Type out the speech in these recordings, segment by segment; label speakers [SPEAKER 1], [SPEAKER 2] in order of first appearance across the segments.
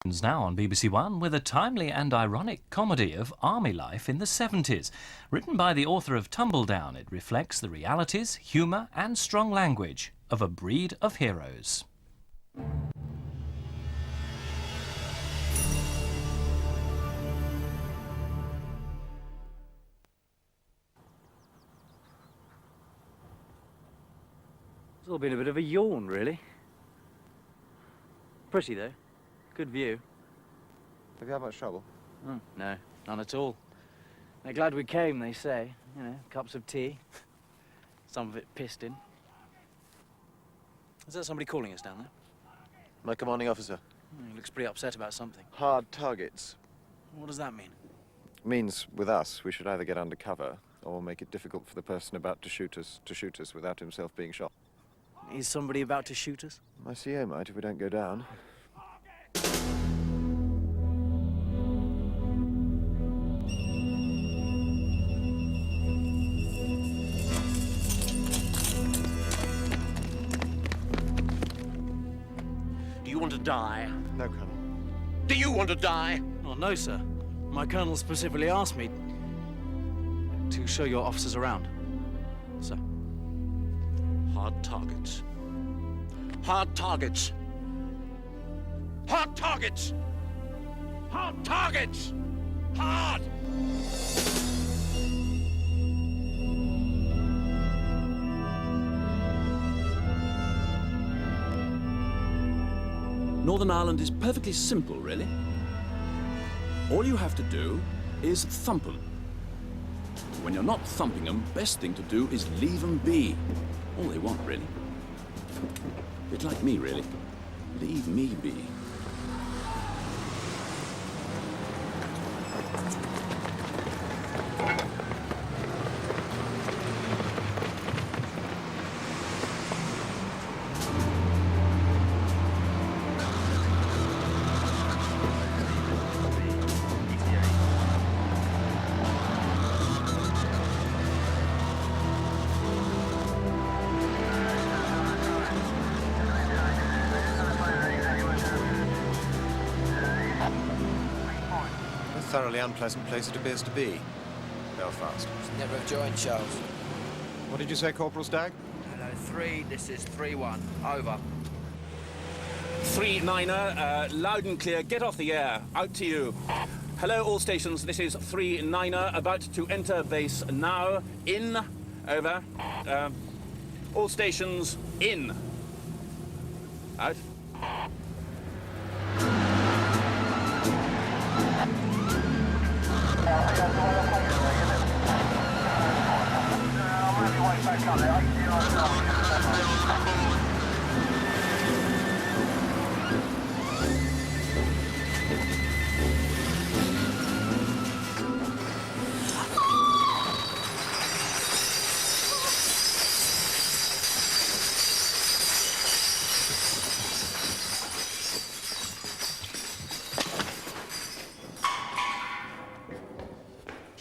[SPEAKER 1] Now on BBC One with a timely and ironic comedy of army life in the 70s. Written by the author of Tumbledown, it reflects the realities, humour and strong language of a breed of heroes.
[SPEAKER 2] It's all been a bit of a yawn, really. Pretty, though. Good view.
[SPEAKER 3] Have you had much trouble?
[SPEAKER 2] Oh, no, none at all. They're glad we came, they say. You know, cups of tea. Some of it pissed in. Is that somebody calling us down there?
[SPEAKER 3] My commanding officer.
[SPEAKER 2] He looks pretty upset about something.
[SPEAKER 3] Hard targets.
[SPEAKER 2] What does that mean?
[SPEAKER 3] Means, with us, we should either get under cover or make it difficult for the person about to shoot us without himself being shot.
[SPEAKER 2] Is somebody about to shoot us?
[SPEAKER 3] My CO might if we don't go down.
[SPEAKER 4] Do you want to die?
[SPEAKER 3] No, Colonel.
[SPEAKER 4] Do you want to die?
[SPEAKER 2] Oh, no, sir. My colonel specifically asked me to show your officers around, sir.
[SPEAKER 4] Hard targets. Hard targets. Hard targets! Hard targets! Hard!
[SPEAKER 5] Northern Ireland is perfectly simple, really. All you have to do is thump 'em. When you're not thumping 'em, best thing to do is leave 'em be. All they want, really. Bit like me, really. Leave me be.
[SPEAKER 3] Thoroughly unpleasant place it appears to be. Belfast.
[SPEAKER 6] Never have joined, Charles.
[SPEAKER 3] What did you say, Corporal Stagg?
[SPEAKER 6] Hello, 3. This is 3-1. Over.
[SPEAKER 7] 3-9er, loud and clear. Get off the air. Out to you. Hello, all stations. This is 3-9er, about to enter base now. In. Over. All stations, in. Out.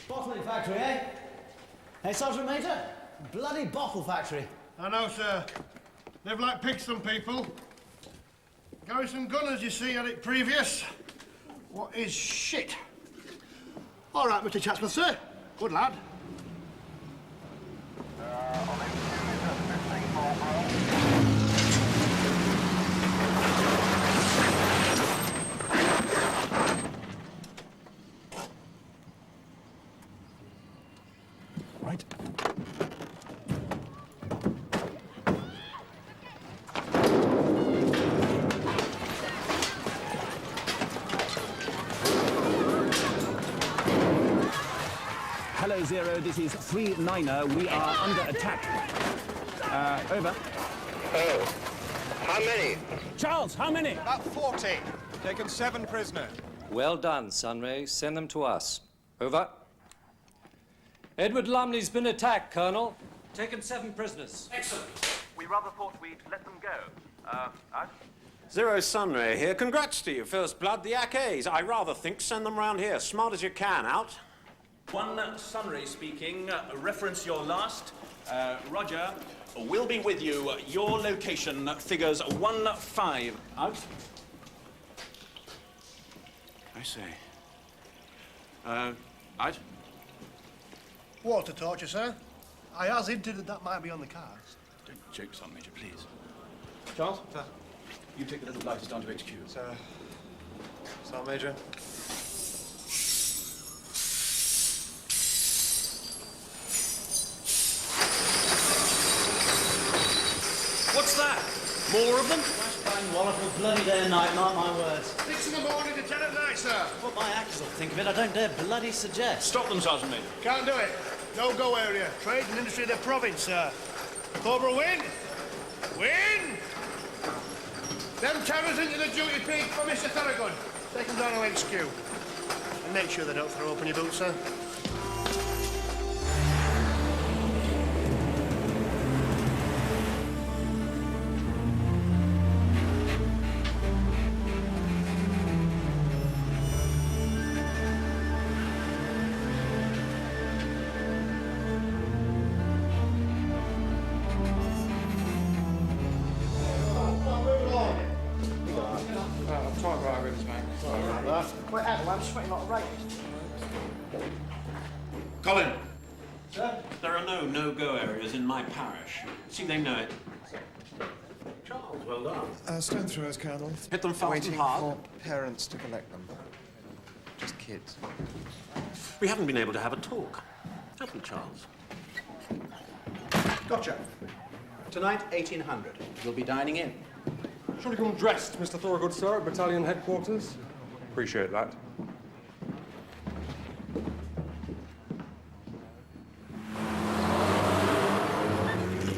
[SPEAKER 8] Bottling factory, eh? Hey, Sergeant Major? Bloody bottle factory.
[SPEAKER 9] I know, sir. Live like pigs, some people. Garrison gunners, you see, had it previous. What is shit? All right, Mr. Chatsworth, sir. Good lad.
[SPEAKER 5] Right.
[SPEAKER 7] Hello, 0. This is 3-9er. We are under attack. Over.
[SPEAKER 4] Oh. How many?
[SPEAKER 7] Charles, how many?
[SPEAKER 3] About 40. Taken 7 prisoners.
[SPEAKER 10] Well done, Sunray. Send them to us. Over. Edward Lumley's been attacked, Colonel. Taken 7 prisoners.
[SPEAKER 4] Excellent. We rather thought we'd let them go. Out.
[SPEAKER 11] 0 Sunray here. Congrats to you. First blood, the Accays. I rather think send them round here. Smart as you can. Out.
[SPEAKER 7] 1 Sunray speaking. Reference your last. Roger. We'll be with you. Your location figures 1-5. Out.
[SPEAKER 11] I say. Right?
[SPEAKER 9] Water torture, sir. I has hinted that might be on the cards.
[SPEAKER 5] Don't joke, Sergeant Major, please.
[SPEAKER 3] Charles? Sir.
[SPEAKER 5] You take the little lighters down to HQ.
[SPEAKER 3] Sir. Sergeant Major.
[SPEAKER 10] What's that? More of them?
[SPEAKER 8] Flashbang wallop all bloody day and night, mark my words.
[SPEAKER 9] 6 in the morning to 10 at night, sir.
[SPEAKER 8] What my actors will think of it, I don't dare bloody suggest.
[SPEAKER 5] Stop them, Sergeant Major.
[SPEAKER 9] Can't do it. No-go area. Trade and industry of the province, sir. Cobra win. Win! Them terrors into the duty peak for Mr. Thoroughgood. Take them down to HQ. And make sure they don't throw open your boots, sir.
[SPEAKER 8] Wait, Adam, I'm sweating like a rake.
[SPEAKER 11] Colin!
[SPEAKER 8] Sir?
[SPEAKER 11] There are no-go areas in my parish. See, they know it. Charles, well done.
[SPEAKER 3] Stone throwers, Colonel.
[SPEAKER 11] Hit them fast
[SPEAKER 3] Waiting
[SPEAKER 11] and hard.
[SPEAKER 3] for parents to collect them. Just kids.
[SPEAKER 11] We haven't been able to have a talk, have we, Charles?
[SPEAKER 12] Gotcha. Tonight, 1800. We'll be dining in.
[SPEAKER 13] Surely come dressed, Mr. Thoroughgood, sir, at battalion headquarters. Appreciate that.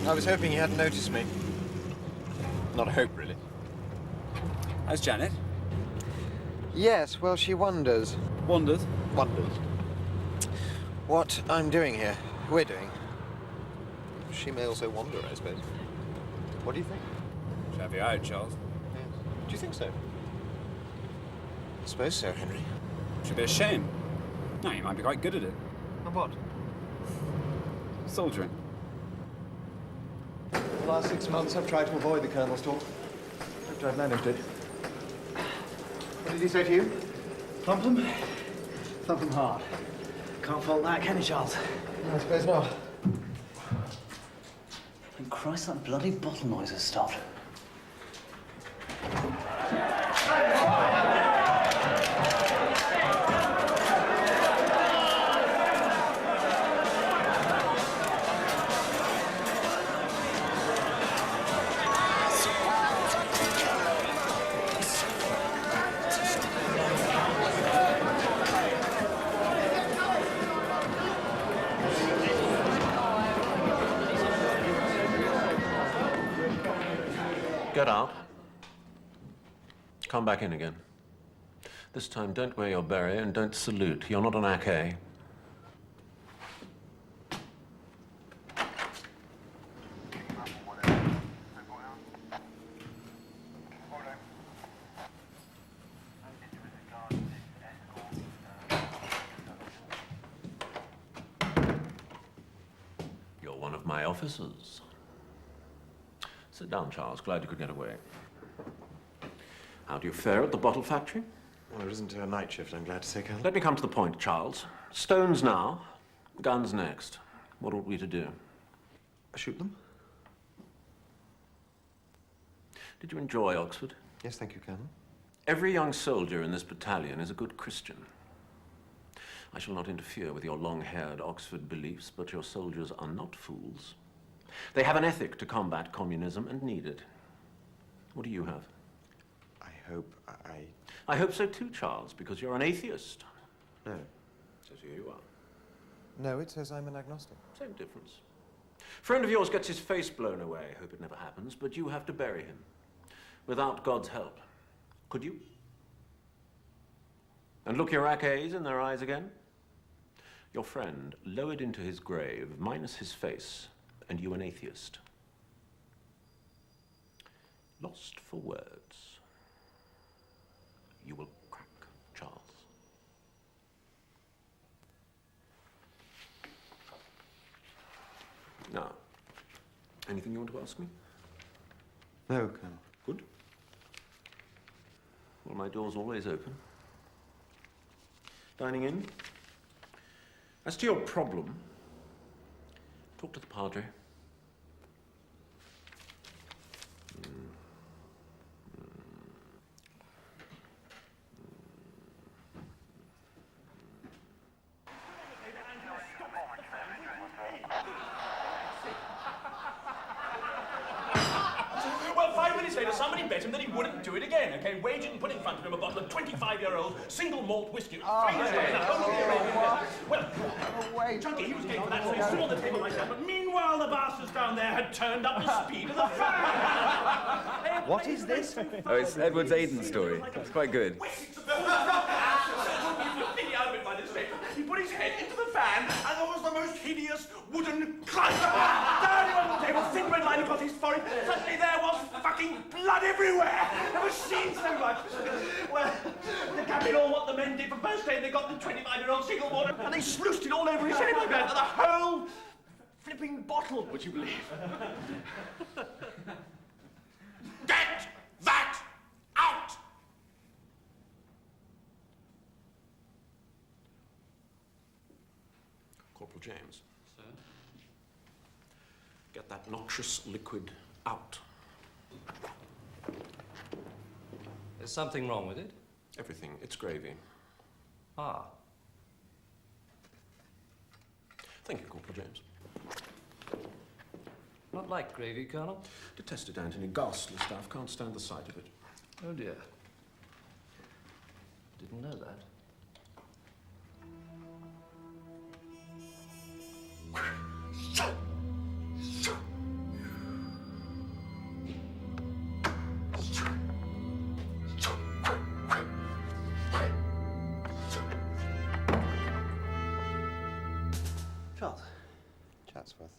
[SPEAKER 3] I was hoping you hadn't noticed me. Not a hope, really.
[SPEAKER 5] How's Janet?
[SPEAKER 3] Yes, well, she wonders.
[SPEAKER 5] Wondered?
[SPEAKER 3] Wonders. What I'm doing here. We're doing. She may also wonder, I suppose. What do you think?
[SPEAKER 5] Shall be out, Charles.
[SPEAKER 3] Yes. Do you think so? I suppose so, Henry.
[SPEAKER 5] Should be a shame. No, you might be quite good at it.
[SPEAKER 3] And what?
[SPEAKER 5] Soldiering.
[SPEAKER 3] For the last 6 months, I've tried to avoid the Colonel's talk. Hoped I've managed it. What did he say to you?
[SPEAKER 8] Thump them? Thump them hard. Can't fault that, can you, Charles?
[SPEAKER 3] No, I suppose not.
[SPEAKER 8] And Christ, that bloody bottle noise has stopped.
[SPEAKER 11] Get out. Come back in again. This time, don't wear your beret and don't salute. You're not an AK. You're one of my officers. Sit down, Charles. Glad you could get away. How do you fare at the bottle factory?
[SPEAKER 3] Well, there isn't a night shift, I'm glad to say, Colonel.
[SPEAKER 11] Let me come to the point, Charles. Stones now, guns next. What ought we to do?
[SPEAKER 3] Shoot them?
[SPEAKER 11] Did you enjoy Oxford?
[SPEAKER 3] Yes, thank you, Colonel.
[SPEAKER 11] Every young soldier in this battalion is a good Christian. I shall not interfere with your long-haired Oxford beliefs, but your soldiers are not fools. They have an ethic to combat communism and need it. What do you have? I hope so too, Charles, because you're an atheist.
[SPEAKER 3] No.
[SPEAKER 11] Says here you are.
[SPEAKER 3] No, it says I'm an agnostic.
[SPEAKER 11] Same difference. Friend of yours gets his face blown away. Hope it never happens, but you have to bury him. Without God's help. Could you? And look your AKs in their eyes again? Your friend lowered into his grave, minus his face, and you an atheist. Lost for words. You will crack, Charles. Now, anything you want to ask me?
[SPEAKER 3] No, Colonel.
[SPEAKER 11] Good. Well, my door's always open. Dining in? As to your problem, talk to the Padre.
[SPEAKER 7] Well, 5 minutes later, somebody bet him that he wouldn't do it again, okay? Waged and put in front of him a bottle of 25-year-old single malt whiskey. Well, Chunky, he was game for that, so he stood on the table like that, but meanwhile, the bastards down there had turned up the speed of the fan.
[SPEAKER 14] What is this? Oh, it's Edward's Aiden story. It's quite good.
[SPEAKER 7] He put his head into the fan, and there was the most hideous wooden crunch. Down he went on the table, thin red line across his forehead. Suddenly there was fucking blood everywhere. Never seen so much. Well, they can't all what the men did for birthday. They got the 25-year-old single water, and they sluiced it all over his head. The whole flipping bottle, would you believe? Get that out!
[SPEAKER 11] Corporal James. Sir? Get that noxious liquid out.
[SPEAKER 10] There's something wrong with it?
[SPEAKER 11] Everything. It's gravy.
[SPEAKER 10] Ah.
[SPEAKER 11] Thank you, Corporal James.
[SPEAKER 10] Not like gravy, Colonel?
[SPEAKER 11] Detest it, Anthony. Ghastly stuff. Can't stand the sight of it.
[SPEAKER 10] Oh, dear. Didn't know that.
[SPEAKER 8] Charles.
[SPEAKER 3] Chatsworth.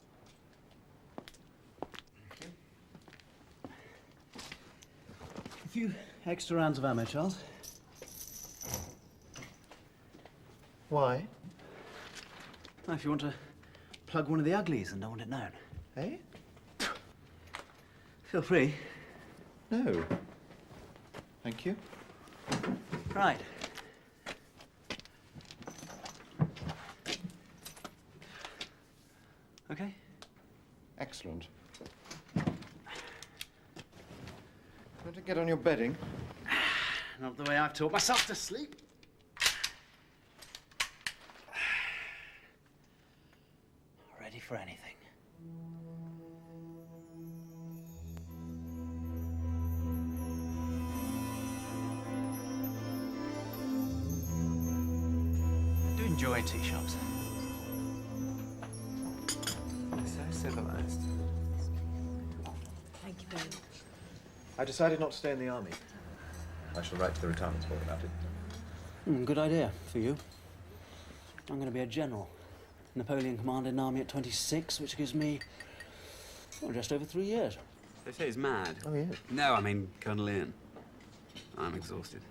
[SPEAKER 8] A few extra rounds of ammo, Charles.
[SPEAKER 3] Why?
[SPEAKER 8] Well, if you want to plug one of the uglies and don't want it known.
[SPEAKER 3] Eh?
[SPEAKER 8] Feel free.
[SPEAKER 3] No. Thank you.
[SPEAKER 8] Right. Okay?
[SPEAKER 3] Excellent. Want to get on your bedding?
[SPEAKER 8] Not the way I've taught myself to sleep. Ready for anything.
[SPEAKER 2] I do enjoy tea shops.
[SPEAKER 3] So civilized.
[SPEAKER 15] Thank you very much.
[SPEAKER 3] I decided not to stay in the army. I shall write to the retirement board about it.
[SPEAKER 8] Good idea for you. I'm going to be a general. Napoleon commanded an army at 26, which gives me just over 3 years.
[SPEAKER 14] They say he's mad.
[SPEAKER 3] Oh, yeah?
[SPEAKER 14] No, I mean Colonel Ian. I'm exhausted.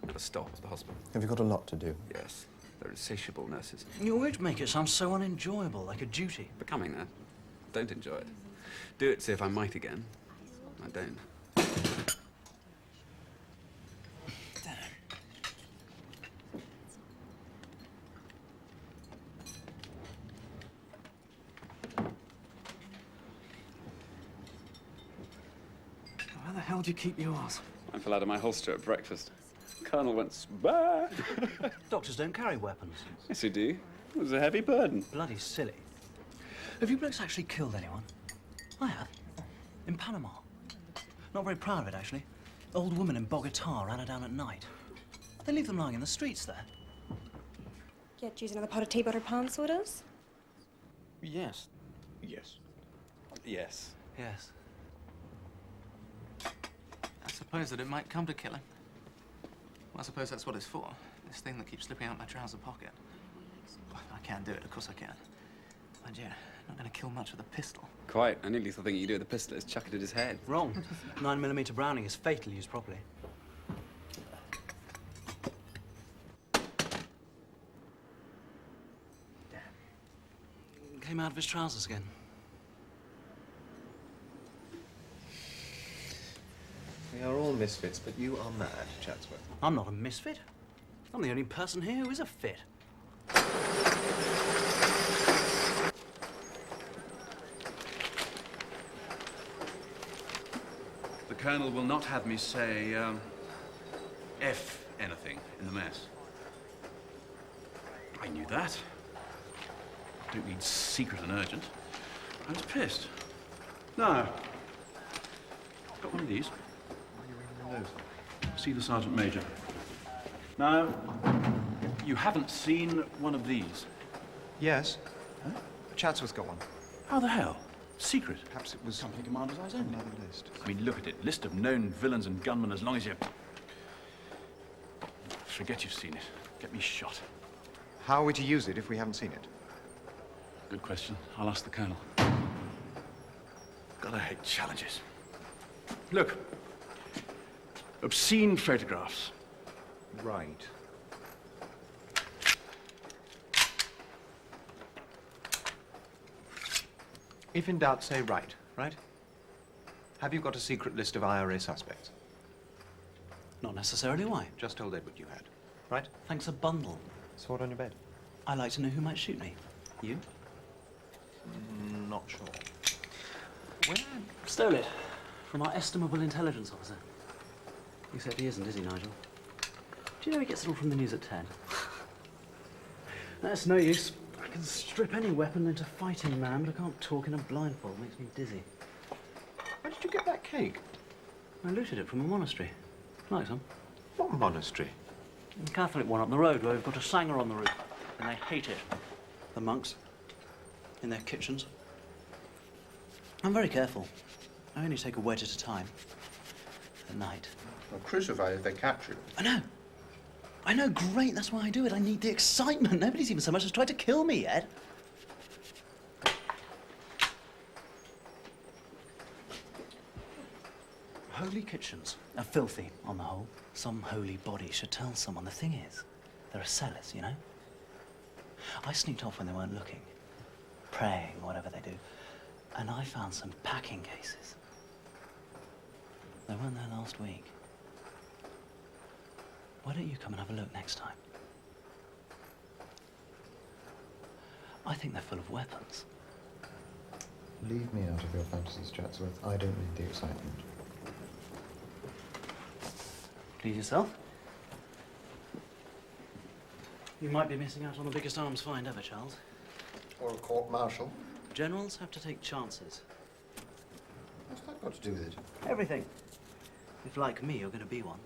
[SPEAKER 14] Never stop at the hospital.
[SPEAKER 3] Have you got a lot to do?
[SPEAKER 14] Yes. They're insatiable nurses.
[SPEAKER 8] Your words make it sound so unenjoyable, like a duty.
[SPEAKER 14] Becoming that. Don't enjoy it. Do it, see if I might again. I don't.
[SPEAKER 2] Where the hell do you keep yours?
[SPEAKER 14] I fell out of my holster at breakfast. Colonel went, bah!
[SPEAKER 8] Doctors don't carry weapons.
[SPEAKER 14] Yes, you do. It was a heavy burden.
[SPEAKER 8] Bloody silly. Have you blokes actually killed anyone? I have. In Panama. Not very proud of it, actually. Old woman in Bogota ran her down at night. They leave them lying in the streets there.
[SPEAKER 15] Yeah, choose another pot of tea, butter, pan sodas?
[SPEAKER 8] Yes.
[SPEAKER 11] Yes.
[SPEAKER 14] Yes.
[SPEAKER 8] Yes.
[SPEAKER 2] I suppose that it might come to killing. Well, I suppose that's what it's for. This thing that keeps slipping out my trouser pocket. Well, I can do it, of course I can. Mind you, I'm not going to kill much with a pistol.
[SPEAKER 14] Quite. Only lethal thing you do with a pistol is chuck it at his head.
[SPEAKER 8] Wrong. 9mm Browning is fatal used properly. Damn. Came out of his trousers again.
[SPEAKER 3] We are all misfits, but you are mad, Chatsworth.
[SPEAKER 8] I'm not a misfit. I'm the only person here who is a fit.
[SPEAKER 14] The Colonel will not have me say, F anything in the mess. I knew that. Don't need secret and urgent. I was pissed. No. Got one of these. See the Sergeant Major. No. You haven't seen one of these?
[SPEAKER 3] Yes. Huh? Chatsworth got one.
[SPEAKER 14] How the hell? Secret.
[SPEAKER 3] Perhaps it was...
[SPEAKER 14] Company Commander's eyes only.
[SPEAKER 3] Another list.
[SPEAKER 14] I mean, look at it. List of known villains and gunmen as long as you... Forget you've seen it. Get me shot.
[SPEAKER 3] How are we to use it if we haven't seen it?
[SPEAKER 14] Good question. I'll ask the Colonel. God, I hate challenges. Look. Obscene photographs.
[SPEAKER 3] Right. If in doubt, say right, right? Have you got a secret list of IRA suspects?
[SPEAKER 8] Not necessarily. Why?
[SPEAKER 3] Just told Edward you had, right?
[SPEAKER 8] Thanks a bundle.
[SPEAKER 3] Sword on your bed.
[SPEAKER 8] I like to know who might shoot me. You?
[SPEAKER 3] Not sure.
[SPEAKER 8] Where? Stole it. From our estimable intelligence officer. Except he isn't, is he, Nigel? Do you know he gets it all from the news at 10? That's no use. I can strip any weapon into fighting man, but I can't talk in a blindfold. It makes me dizzy.
[SPEAKER 3] Where did you get that cake?
[SPEAKER 8] I looted it from a monastery. Like some.
[SPEAKER 3] What monastery?
[SPEAKER 8] The Catholic one up the road where we've got a sanger on the roof. And they hate it. The monks. In their kitchens. I'm very careful. I only take a wedge at a time. At night.
[SPEAKER 3] Well, crucified if they catch you.
[SPEAKER 8] I know. I know, great. That's why I do it. I need the excitement. Nobody's even so much as tried to kill me yet. Holy kitchens are filthy, on the whole. Some holy body should tell someone. The thing is, there are cellars, you know? I sneaked off when they weren't looking. Praying, whatever they do. And I found some packing cases. They weren't there last week. Why don't you come and have a look next time? I think they're full of weapons.
[SPEAKER 3] Leave me out of your fantasies, Chatsworth. I don't need the excitement.
[SPEAKER 8] Please yourself. You might be missing out on the biggest arms find ever, Charles.
[SPEAKER 3] Or a court-martial.
[SPEAKER 8] Generals have to take chances.
[SPEAKER 3] What's that got to do with it?
[SPEAKER 8] Everything. If, like me, you're going to be one.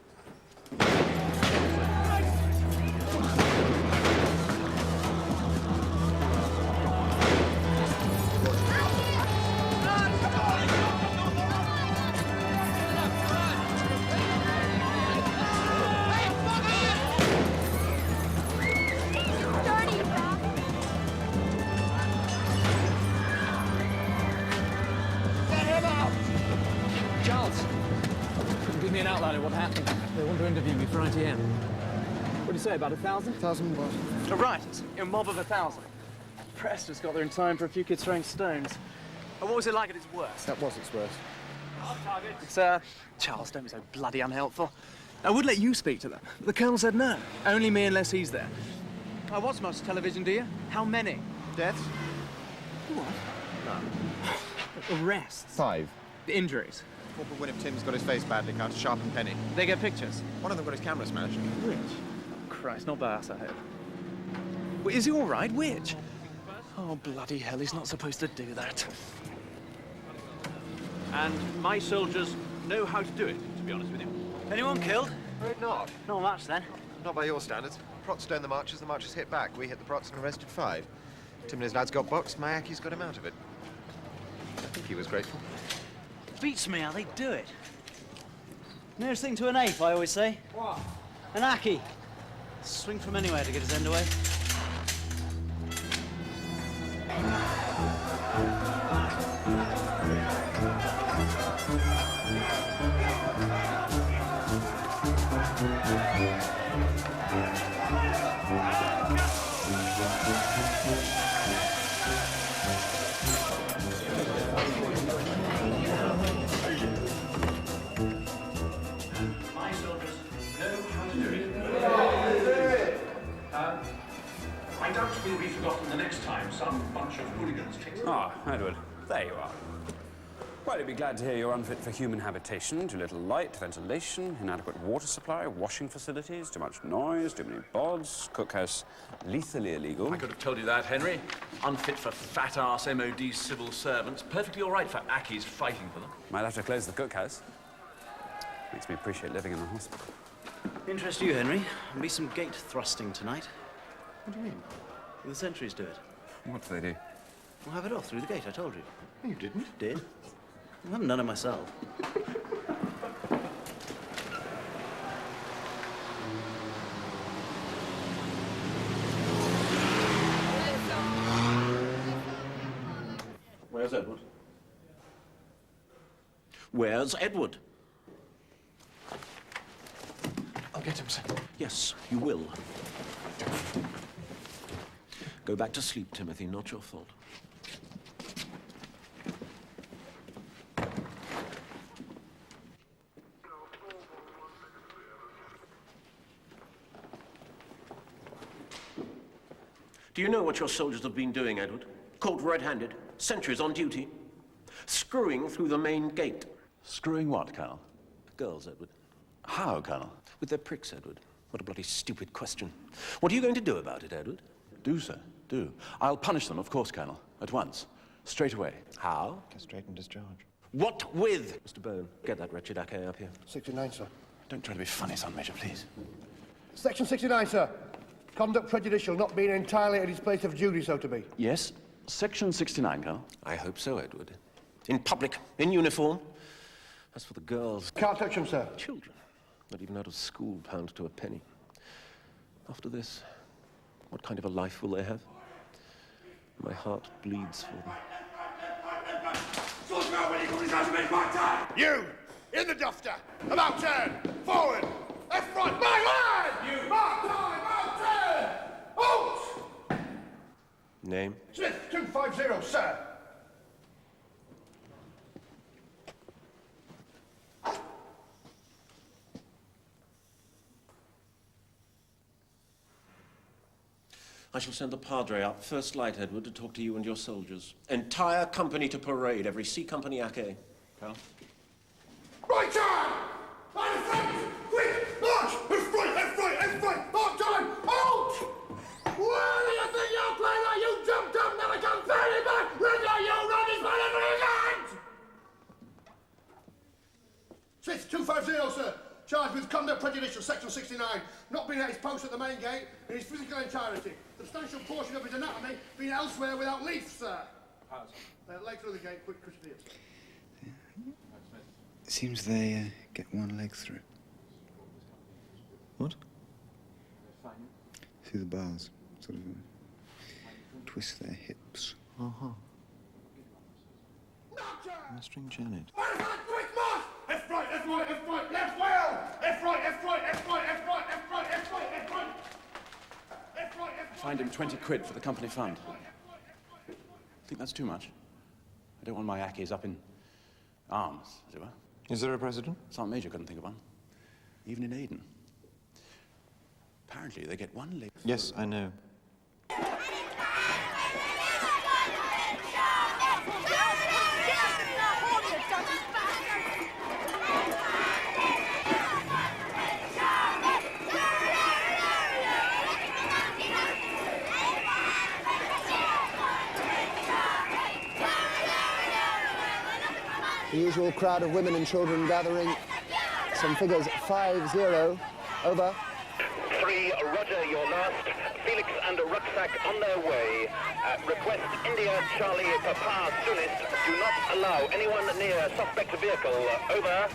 [SPEAKER 2] Charles, give me an outline of what happened. They want to interview me for ITN. What do you say, about 1,000?
[SPEAKER 9] 1,000 what?
[SPEAKER 2] Oh, right, it's a mob of 1,000. Press just got there in time for a few kids throwing stones. And what was it like at its worst?
[SPEAKER 9] That was its worst.
[SPEAKER 2] It's, Charles, don't be so bloody unhelpful. I would let you speak to them, but the Colonel said no. Only me unless he's there. I watch much television, do you? How many?
[SPEAKER 3] Deaths?
[SPEAKER 2] What?
[SPEAKER 3] No.
[SPEAKER 2] Arrests?
[SPEAKER 3] 5.
[SPEAKER 2] The injuries?
[SPEAKER 3] Corporal Win of Tim's got his face badly cut, sharp and penny.
[SPEAKER 2] They get pictures?
[SPEAKER 3] One of them got his camera smashed.
[SPEAKER 2] Which? Oh, Christ, not by us, I hope. Well, is he all right? Which? Oh, bloody hell, he's not supposed to do that.
[SPEAKER 7] And my soldiers know how to do it, to be honest with you.
[SPEAKER 8] Anyone killed?
[SPEAKER 3] Afraid not.
[SPEAKER 8] Not much, then.
[SPEAKER 3] Not by your standards. Prots stone the marchers hit back. We hit the Prots and arrested 5. Tim and his lads got boxed, Mayaki's got him out of it. I think he was grateful.
[SPEAKER 8] Beats me how they do it. Nearest thing to an ape, I always say.
[SPEAKER 2] What?
[SPEAKER 8] An Aki. Swing from anywhere to get his end away.
[SPEAKER 7] My soldiers know how to do it.
[SPEAKER 14] will be forgotten the next time some bunch of hooligans takes...
[SPEAKER 16] Ah, Edward, there you are. Well, you'd be glad to hear you're unfit for human habitation. Too little light, ventilation, inadequate water supply, washing facilities, too much noise, too many bods, cookhouse lethally illegal.
[SPEAKER 14] I could have told you that, Henry. Unfit for fat-ass MOD civil servants. Perfectly all right for ackies fighting for them.
[SPEAKER 16] Might have to close the cookhouse. Makes me appreciate living in the hospital.
[SPEAKER 8] Interest you, Henry? There'll be some gate thrusting tonight.
[SPEAKER 3] What do you mean?
[SPEAKER 8] The sentries do it.
[SPEAKER 16] What do they do?
[SPEAKER 8] We'll have it off through the gate, I told you.
[SPEAKER 3] You didn't?
[SPEAKER 8] Did? I haven't done it myself.
[SPEAKER 11] Where's Edward? Where's Edward?
[SPEAKER 3] I'll get him, sir.
[SPEAKER 11] Yes, you will. Go back to sleep, Timothy. Not your fault. Do you know what your soldiers have been doing, Edward? Caught red-handed, sentries on duty, screwing through the main gate.
[SPEAKER 14] Screwing what, Colonel?
[SPEAKER 11] Girls, Edward.
[SPEAKER 14] How, Colonel?
[SPEAKER 11] With their pricks, Edward. What a bloody stupid question. What are you going to do about it, Edward?
[SPEAKER 14] Do, sir, do. I'll punish them, of course, Colonel. At once. Straight away.
[SPEAKER 11] How?
[SPEAKER 3] Castrate and discharge.
[SPEAKER 11] What with? Mr. Bone, get that wretched acquet up here.
[SPEAKER 9] 69, sir.
[SPEAKER 14] Don't try to be funny, son, Major, please.
[SPEAKER 9] Section 69, sir. Conduct prejudicial, not being entirely at his place of duty, so to be.
[SPEAKER 14] Yes, Section 69, Colonel.
[SPEAKER 11] I hope so, Edward. In public, in uniform. As for the girls...
[SPEAKER 9] Can't touch them, sir.
[SPEAKER 11] Children. Not even out of school, pound to a penny. After this, what kind of a life will they have? My heart bleeds for them.
[SPEAKER 9] You! In the dufter! About turn! Forward! Left right! My line! You! Mark time! About turn! Halt!
[SPEAKER 11] Name?
[SPEAKER 9] Smith 250, sir.
[SPEAKER 11] I shall send the Padre up, first light, Edward, to talk to you and your soldiers. Entire company to parade, every C Company acquet.
[SPEAKER 14] Colonel?
[SPEAKER 9] Right turn! Line of front! Quick! March! Left right! Left right! Left right! Hard time! Halt! Where do you think you're playing like you jumped up, never come fairly back? Where do you run his man over his hands? Smith 250, sir. Charged with conduct prejudicial, section 69. Not being at his post at the main gate in his physical entirety. Substantial portion of his anatomy being elsewhere without leaf, sir. Leg through the gate, quick, cushion here.
[SPEAKER 17] It seems they get one leg through.
[SPEAKER 3] What?
[SPEAKER 17] Through the bars. Sort of twist their hips.
[SPEAKER 3] Uh-huh. Mastering Janet.
[SPEAKER 9] Quick march! Left right, left right, left right, left well! Left right, left right, left right, left right, left right, left right, left right! Left right, left right!
[SPEAKER 14] Find him 20 quid for the company fund. Think that's too much? I don't want my ackies up in arms, as it were.
[SPEAKER 3] Is there a president?
[SPEAKER 14] Sergeant Major couldn't think of one. Even in Aden. Apparently they get one leg.
[SPEAKER 3] Yes, I know.
[SPEAKER 18] The usual crowd of women and children gathering. Some figures 5-0. Over.
[SPEAKER 4] 3, Roger, your last. Felix and a rucksack on their way. Request India Charlie Papa soonest. Do not allow anyone near suspect vehicle. Over.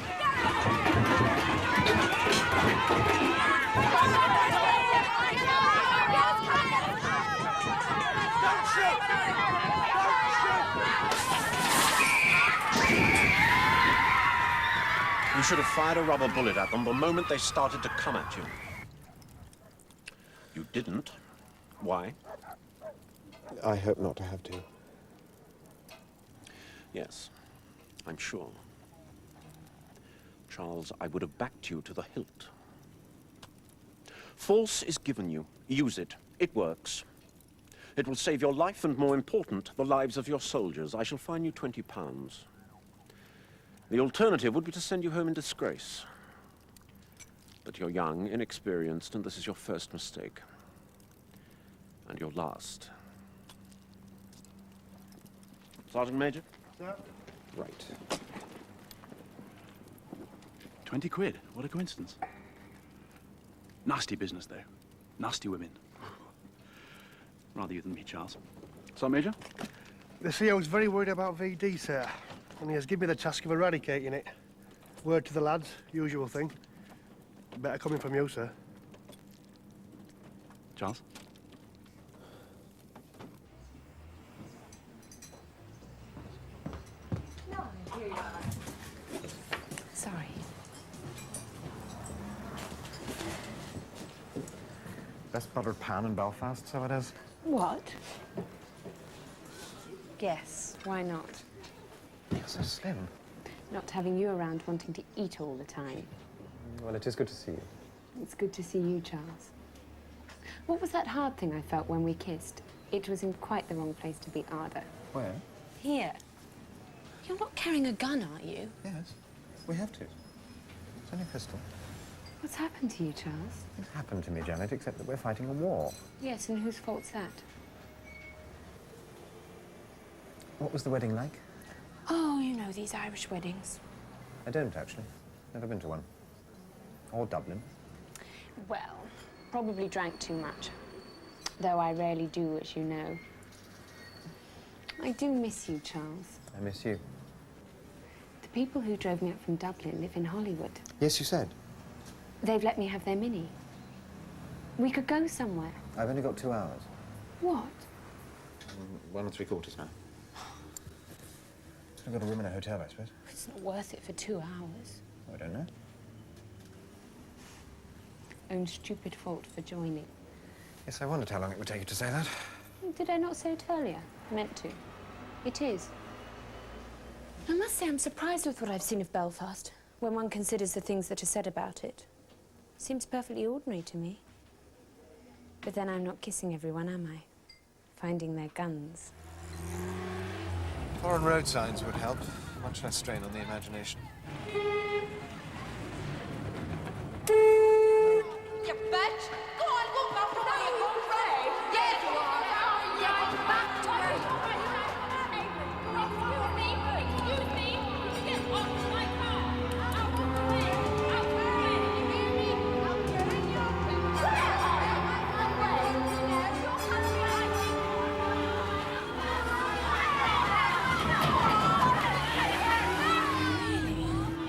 [SPEAKER 11] You should have fired a rubber bullet at them the moment they started to come at you. You didn't. Why?
[SPEAKER 3] I hope not to have to.
[SPEAKER 11] Yes, I'm sure. Charles, I would have backed you to the hilt. Force is given you. Use it. It works. It will save your life and, more important, the lives of your soldiers. I shall fine you £20. The alternative would be to send you home in disgrace. But you're young, inexperienced, and this is your first mistake. And your last. Sergeant Major?
[SPEAKER 9] Yeah.
[SPEAKER 11] Right.
[SPEAKER 14] 20 quid. What a coincidence. Nasty business, though. Nasty women. Rather you than me, Charles. Sergeant Major?
[SPEAKER 9] The CO's very worried about VD, sir. And he has given me the task of eradicating it. Word to the lads, usual thing. Better coming from you, sir.
[SPEAKER 14] Charles?
[SPEAKER 19] Sorry.
[SPEAKER 3] Best buttered pan in Belfast, so it is.
[SPEAKER 19] What? Yes, why not?
[SPEAKER 3] You're so slim.
[SPEAKER 19] Not having you around wanting to eat all the time.
[SPEAKER 3] Well, it is good to see you.
[SPEAKER 19] It's good to see you, Charles. What was that hard thing I felt when we kissed? It was in quite the wrong place to be harder.
[SPEAKER 3] Where?
[SPEAKER 19] Here. You're not carrying a gun, are you?
[SPEAKER 3] Yes. We have to. It's only a pistol.
[SPEAKER 19] What's happened to you, Charles?
[SPEAKER 3] It happened to me, Janet, except that we're fighting a war.
[SPEAKER 19] Yes, and whose fault's that?
[SPEAKER 3] What was the wedding like?
[SPEAKER 19] Oh, you know, these Irish weddings.
[SPEAKER 3] I don't, actually. Never been to one. Or Dublin.
[SPEAKER 19] Well, probably drank too much. Though I rarely do, as you know. I do miss you, Charles.
[SPEAKER 3] I miss you.
[SPEAKER 19] The people who drove me up from Dublin live in Hollywood.
[SPEAKER 3] Yes, you said.
[SPEAKER 19] They've let me have their Mini. We could go somewhere.
[SPEAKER 3] I've only got 2 hours.
[SPEAKER 19] What?
[SPEAKER 3] 1 3/4 now. I've got a room in a hotel, I suppose.
[SPEAKER 19] It's not worth it for 2 hours.
[SPEAKER 3] I don't know.
[SPEAKER 19] Own stupid fault for joining.
[SPEAKER 3] Yes, I wondered how long it would take you to say that.
[SPEAKER 19] Did I not say it earlier? Meant to. It is. I must say I'm surprised with what I've seen of Belfast, when one considers the things that are said about it. Seems perfectly ordinary to me. But then I'm not kissing everyone, am I? Finding their guns.
[SPEAKER 3] Foreign road signs would help. Much less strain on the imagination.
[SPEAKER 20] You bitch! Go on, walk off now, you go pray! Yes, you are! Yeah, back to where you are! Excuse me! Get off my car! Out of the way! Out of the way! You hear me? Out there in your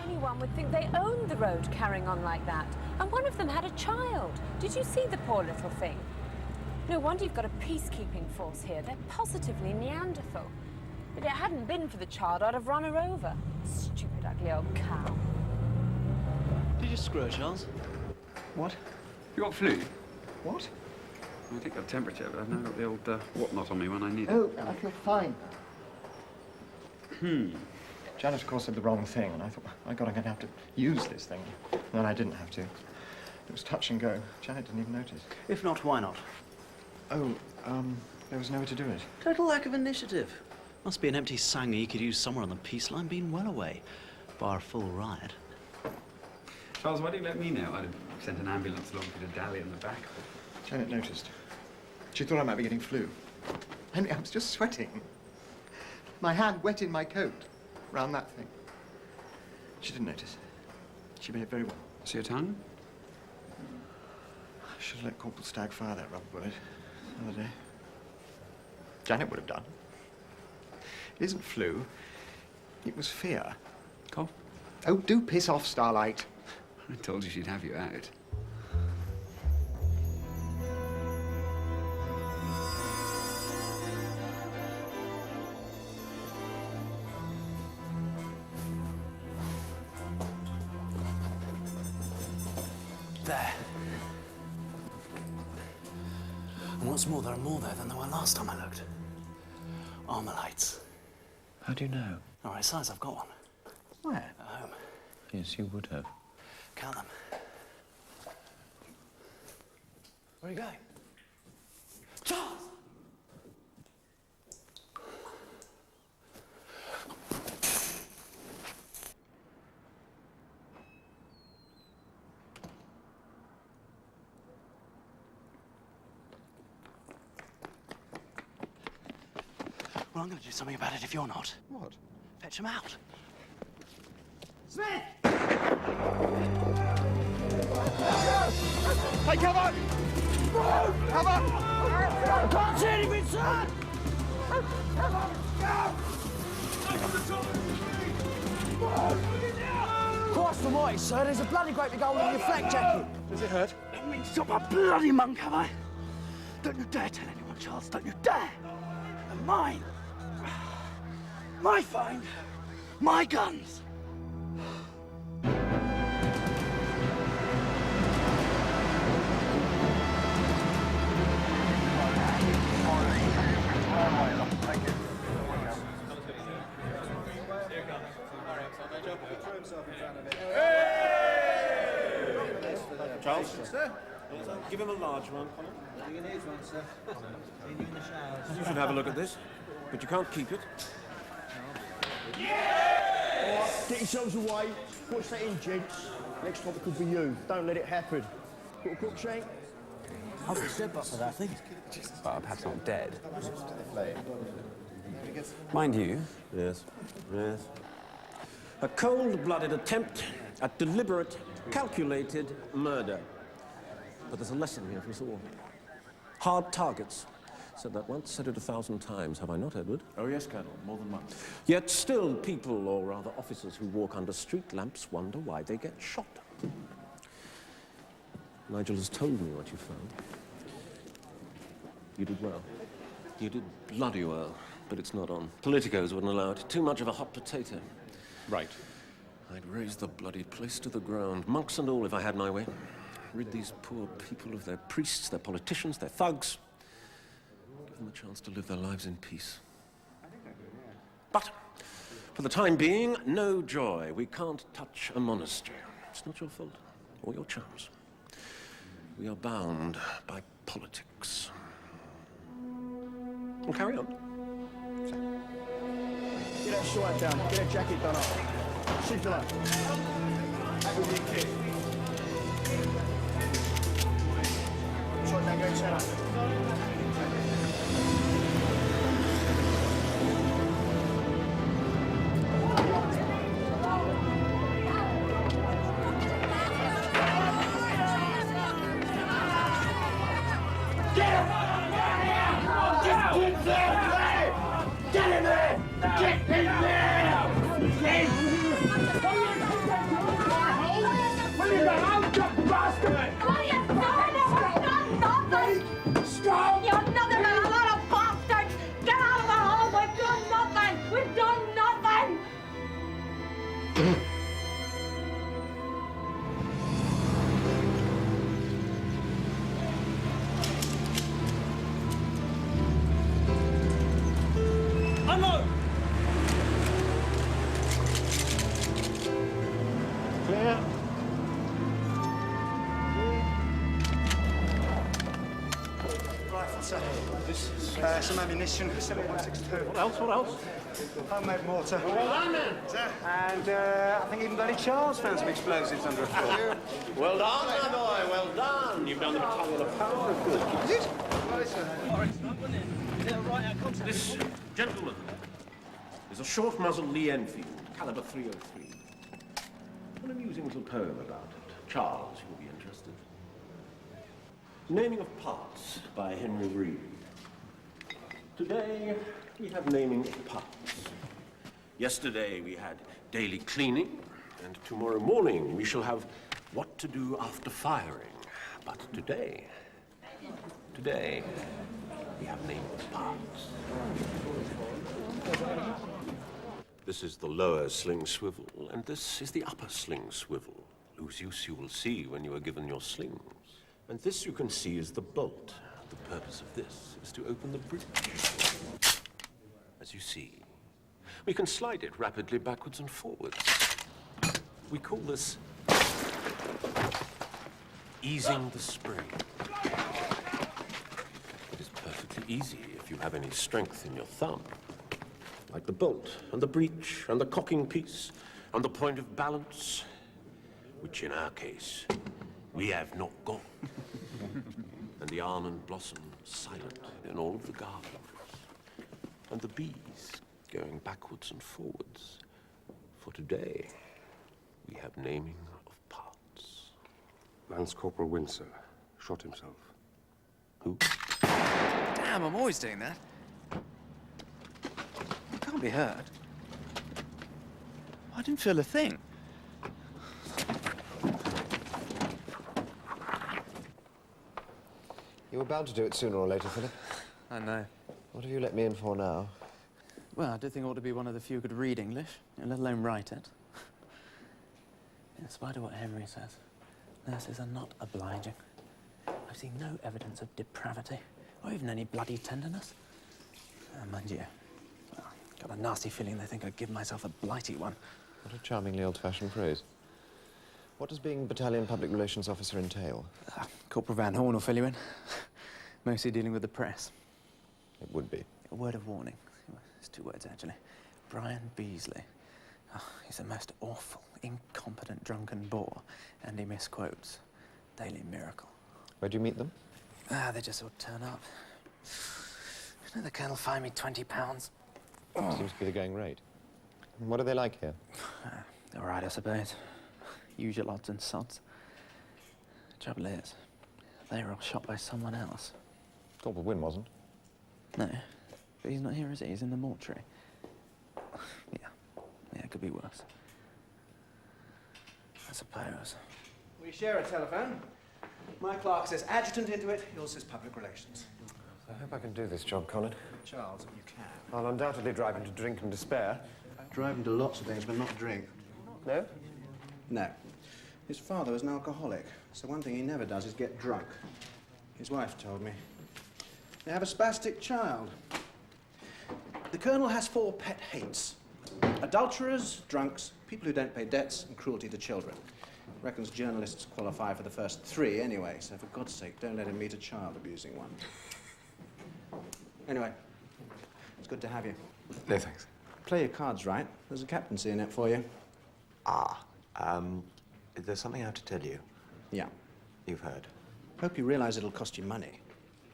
[SPEAKER 19] Anyone would think they owned the road carrying on like that. And one of them had a child. Did you see the poor little thing? No wonder you've got a peacekeeping force here. They're positively Neanderthal. If it hadn't been for the child, I'd have run her over. Stupid, ugly old cow.
[SPEAKER 8] Did you screw her, Charles?
[SPEAKER 5] What? You got flu?
[SPEAKER 8] What?
[SPEAKER 5] I think got temperature, but I've now got the old whatnot on me when I need it.
[SPEAKER 18] Oh, I feel fine.
[SPEAKER 3] Janet, of course, said the wrong thing, and I thought, my God, I'm going to have to use this thing. And then I didn't have to. It was touch and go. Janet didn't even notice.
[SPEAKER 8] If not, why not?
[SPEAKER 3] Oh, there was no way to do it.
[SPEAKER 8] Total lack of initiative. Must be an empty Sangha you could use somewhere on the peace line, being well away. Bar a full riot.
[SPEAKER 5] Charles, why didn't you let me know? I'd have sent an ambulance along for the dally in the back.
[SPEAKER 3] Janet noticed. She thought I might be getting flu. Henry, I was just sweating. My hand wet in my coat, round that thing. She didn't notice. She behaved very well.
[SPEAKER 5] See your tongue?
[SPEAKER 3] I should have let Corporal Stagg fire that rubber bullet the other day. Janet would have done. It isn't flu. It was fear.
[SPEAKER 5] Cough?
[SPEAKER 3] Oh, do piss off, Starlight.
[SPEAKER 5] I told you she'd have you out.
[SPEAKER 8] There. And what's more, there are more there than there were last time I looked. Armour lights.
[SPEAKER 3] How do you know?
[SPEAKER 8] All right, size, I've got one.
[SPEAKER 3] Where?
[SPEAKER 8] At home.
[SPEAKER 3] Yes, you would have.
[SPEAKER 8] Count them. Where are you going? Charles! Well, I'm going to do something about it if you're not.
[SPEAKER 3] What?
[SPEAKER 8] Fetch him out.
[SPEAKER 9] Smith!
[SPEAKER 8] Take cover! Cover! I can't see anything, sir! Christ almighty, sir, there's a bloody great big hole in your flak jacket.
[SPEAKER 9] Does it hurt?
[SPEAKER 8] I mean, stop a bloody monk, have I? Don't you dare tell anyone, Charles, don't you dare! And mine! My find! My guns!
[SPEAKER 14] Charles? Sir? Give him a large one, Colin.
[SPEAKER 12] He needs one, sir. Cleaning in the showers.
[SPEAKER 14] You should have a look at this, but you can't keep it.
[SPEAKER 18] Get yourselves away. Watch that in, gents. Next time it could be you. Don't let it happen. Got a cook shank?
[SPEAKER 8] I've got a step up for that, I think.
[SPEAKER 16] Well, perhaps not dead. Mind you.
[SPEAKER 14] Yes, yes. A cold-blooded attempt at deliberate, calculated murder. But there's a lesson here for us all. Hard targets. Said that once, said it 1,000 times. Have I not, Edward?
[SPEAKER 13] Oh, yes, Colonel. More than once.
[SPEAKER 14] Yet still people, or rather officers who walk under street lamps, wonder why they get shot. Nigel has told me what you found. You did well. You did bloody well, but it's not on. Politicos wouldn't allow it. Too much of a hot potato.
[SPEAKER 13] Right.
[SPEAKER 14] I'd raise the bloody place to the ground, monks and all, if I had my way. Rid these poor people of their priests, their politicians, their thugs. Give them a chance to live their lives in peace. But, for the time being, no joy. We can't touch a monastery. It's not your fault, or your chance. We are bound by politics. And carry on.
[SPEAKER 18] Get that short down. Get that jacket done up. Sit down. That will be a kick. Short down, go center.
[SPEAKER 9] Some ammunition, 7162.
[SPEAKER 14] What else? What else?
[SPEAKER 9] Homemade mortar.
[SPEAKER 14] Well done, man.
[SPEAKER 9] And I think even bloody Charles found some explosives under a floor.
[SPEAKER 14] Well done, my boy, well done. You've done the battalion a pound of good.
[SPEAKER 9] Is it? Right, sir.
[SPEAKER 14] This gentleman is a short-muzzle Lee Enfield, caliber .303. An amusing little poem about it. Charles, you'll be interested. Naming of Parts by Henry Reed. Today, we have naming of parts. Yesterday, we had daily cleaning, and tomorrow morning, we shall have what to do after firing. But today, we have naming of parts. This is the lower sling swivel, and this is the upper sling swivel, whose use you will see when you are given your slings. And this you can see is the bolt. The purpose of this is to open the breech. As you see, we can slide it rapidly backwards and forwards. We call this easing the spring. It is perfectly easy if you have any strength in your thumb. Like the bolt, and the breech, and the cocking piece, and the point of balance, which in our case, we have not got. And the almond blossom silent in all of the gardens. and the bees going backwards and forwards. For today, we have naming of parts.
[SPEAKER 13] Lance Corporal Windsor shot himself.
[SPEAKER 14] Who?
[SPEAKER 2] Damn, I'm always doing that. I can't be hurt. I didn't feel a thing.
[SPEAKER 18] You were bound to do it sooner or later, Philip.
[SPEAKER 2] I know.
[SPEAKER 18] What have you let me in for now?
[SPEAKER 2] Well, I do think I ought to be one of the few who could read English, let alone write it. In spite of what Henry says, nurses are not obliging. I've seen no evidence of depravity, or even any bloody tenderness. Mind you, well, I've got a nasty feeling they think I'd give myself a blighty one.
[SPEAKER 18] What a charmingly old-fashioned phrase. What does being battalion public relations officer entail?
[SPEAKER 2] Corporal Van Horn will fill you in. Mostly dealing with the press.
[SPEAKER 18] It would be.
[SPEAKER 2] A word of warning. It's 2 words, actually. Brian Beasley. Oh, he's the most awful, incompetent, drunken bore. And he misquotes. Daily Miracle.
[SPEAKER 18] Where do you meet them?
[SPEAKER 2] They just sort of turn up. You know, the colonel fined me £20.
[SPEAKER 18] Seems to be the going rate. And what are they like here?
[SPEAKER 2] All right, I suppose. Usual odds and sods. Trouble is, they were all shot by someone else.
[SPEAKER 18] Corporal Wynne wasn't?
[SPEAKER 2] No, but he's not here, is he? He's in the mortuary. Yeah, it could be worse. I suppose.
[SPEAKER 12] We share a telephone. My clerk says adjutant into it, yours says public relations.
[SPEAKER 18] I hope I can do this job, Colin.
[SPEAKER 12] Charles, you can.
[SPEAKER 18] I'll undoubtedly drive him to drink and despair.
[SPEAKER 12] Drive him to lots of things, but not drink.
[SPEAKER 18] No?
[SPEAKER 12] No. His father was an alcoholic, so one thing he never does is get drunk. His wife told me. They have a spastic child. The colonel has 4 pet hates. Adulterers, drunks, people who don't pay debts, and cruelty to children. Reckons journalists qualify for the first 3 anyway, so for God's sake, don't let him meet a child-abusing one. Anyway, it's good to have you.
[SPEAKER 3] No, thanks.
[SPEAKER 12] Play your cards right. There's a captaincy in it for you.
[SPEAKER 3] There's something I have to tell you.
[SPEAKER 12] Yeah.
[SPEAKER 3] You've heard.
[SPEAKER 12] Hope you realize it'll cost you money.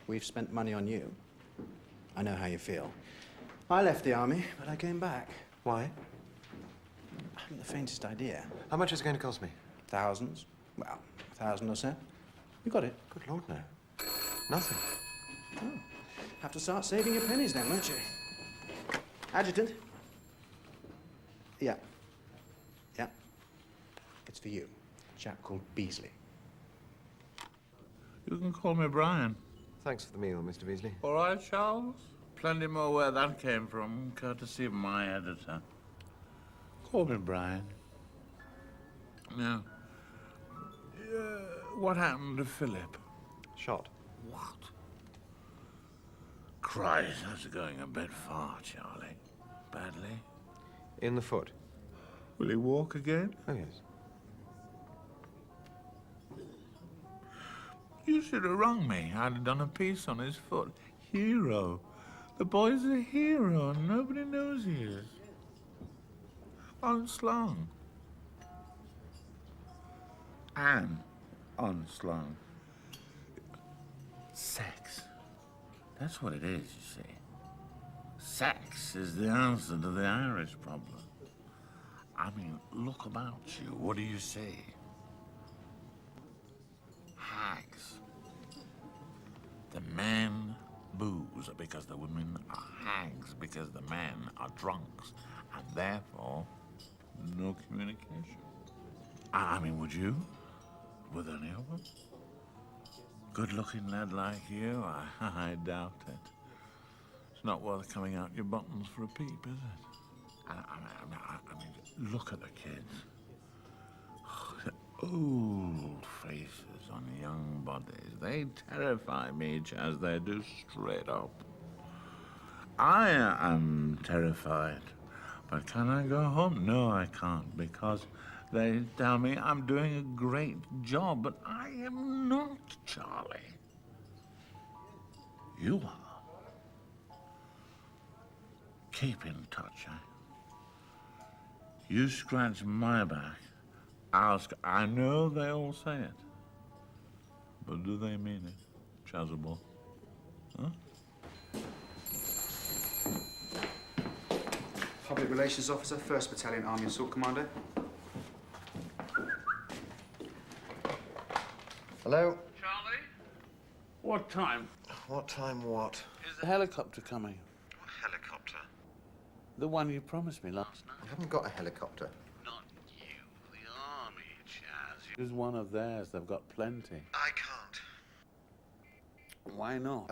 [SPEAKER 12] We've spent money on you. I know how you feel. I left the army, but I came back.
[SPEAKER 3] Why?
[SPEAKER 12] I haven't the faintest idea.
[SPEAKER 3] How much is it going to cost me?
[SPEAKER 12] Thousands. Well, 1,000 or so. You got it.
[SPEAKER 3] Good Lord, no. Nothing.
[SPEAKER 12] Oh. Have to start saving your pennies then, won't you? Adjutant? Yeah. Yeah. It's for you. A chap called Beasley.
[SPEAKER 21] You can call me Brian.
[SPEAKER 3] Thanks for the meal, Mr. Beasley.
[SPEAKER 21] All right, Charles? Plenty more where that came from, courtesy of my editor. Call me Brian. Now, what happened to Philip?
[SPEAKER 3] Shot.
[SPEAKER 21] What? Christ, that's going a bit far, Charlie. Badly?
[SPEAKER 3] In the foot.
[SPEAKER 21] Will he walk again?
[SPEAKER 3] Oh, yes.
[SPEAKER 21] You should have rung me. I'd have done a piece on his foot. Hero. The boy's a hero, and nobody knows he is. Unslung. And unslung. Sex. That's what it is, you see. Sex is the answer to the Irish problem. I mean, look about you. What do you see? Hags. The men booze because the women are hags, because the men are drunks, and therefore, no communication. I mean, would you? With any of them? Good-looking lad like you? I doubt it. It's not worth coming out your buttons for a peep, is it? I mean, look at the kids. Old faces on young bodies. They terrify me, as they do straight up. I am terrified. But can I go home? No, I can't, because they tell me I'm doing a great job, but I am not, Charlie. You are. Keep in touch, eh? You scratch my back, ask, I know they all say it, but do they mean it, Chasuble? Huh?
[SPEAKER 12] Public Relations Officer, 1st Battalion Army Assault Commander.
[SPEAKER 3] Hello?
[SPEAKER 21] Charlie? What time?
[SPEAKER 3] What time what?
[SPEAKER 21] Is the helicopter coming?
[SPEAKER 3] What helicopter?
[SPEAKER 21] The one you promised me last night.
[SPEAKER 3] I haven't got a helicopter.
[SPEAKER 21] Not you. The army, Chaz. Use one of theirs. They've got plenty.
[SPEAKER 3] I can't.
[SPEAKER 21] Why not?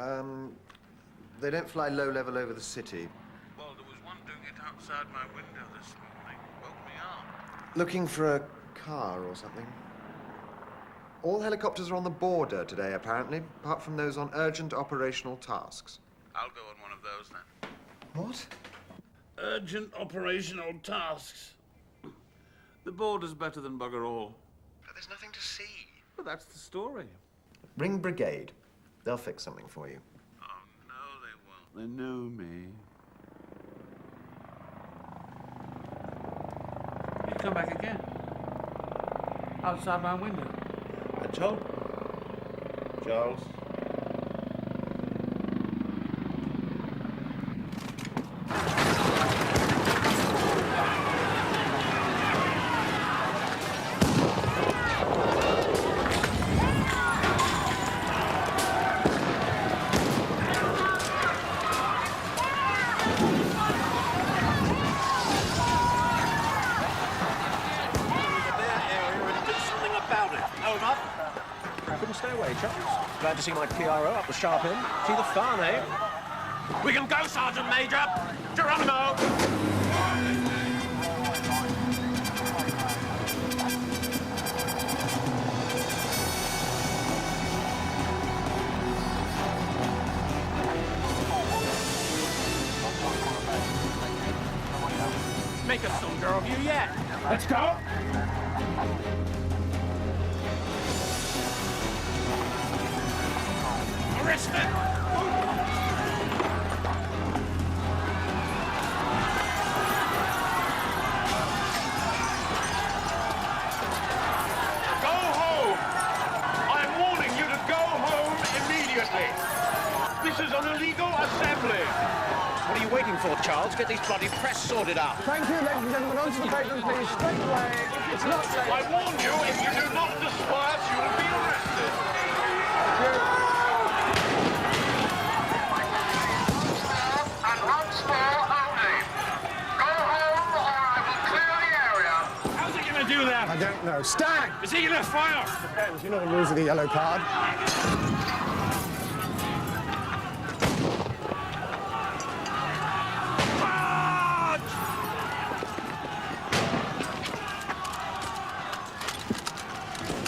[SPEAKER 3] They don't fly low level over the city.
[SPEAKER 21] Well, there was one doing it outside my window this morning. Woke me up.
[SPEAKER 3] Looking for a car or something. All helicopters are on the border today, apparently, apart from those on urgent operational tasks.
[SPEAKER 21] I'll go on one of those then.
[SPEAKER 3] What?
[SPEAKER 21] Urgent operational tasks. The border's better than bugger all.
[SPEAKER 3] But there's nothing to see.
[SPEAKER 21] Well, that's the story.
[SPEAKER 3] Ring Brigade. They'll fix something for you.
[SPEAKER 21] Oh, no, they won't. They know me. You come back again. Outside my window. I told you. Charles.
[SPEAKER 11] Glad to see my PRO up the sharp end. See the fun, eh? We can go, Sergeant Major! Geronimo! Make a soldier of you yet. Let's go! Arrested! Go home! I'm warning you to go home immediately. This is an illegal assembly. What are you waiting for, Charles? Get these bloody press sorted out.
[SPEAKER 18] Thank you, ladies and gentlemen. On to the pavement, please. Straight away. It's not safe.
[SPEAKER 21] I warn you, if you do not disperse, you will be arrested.
[SPEAKER 4] And once more only. Go home or I will clear the area.
[SPEAKER 21] How's he going to do that?
[SPEAKER 18] I don't know. Stand!
[SPEAKER 21] Is he going to fire?
[SPEAKER 18] Depends. You know the rules of the yellow card.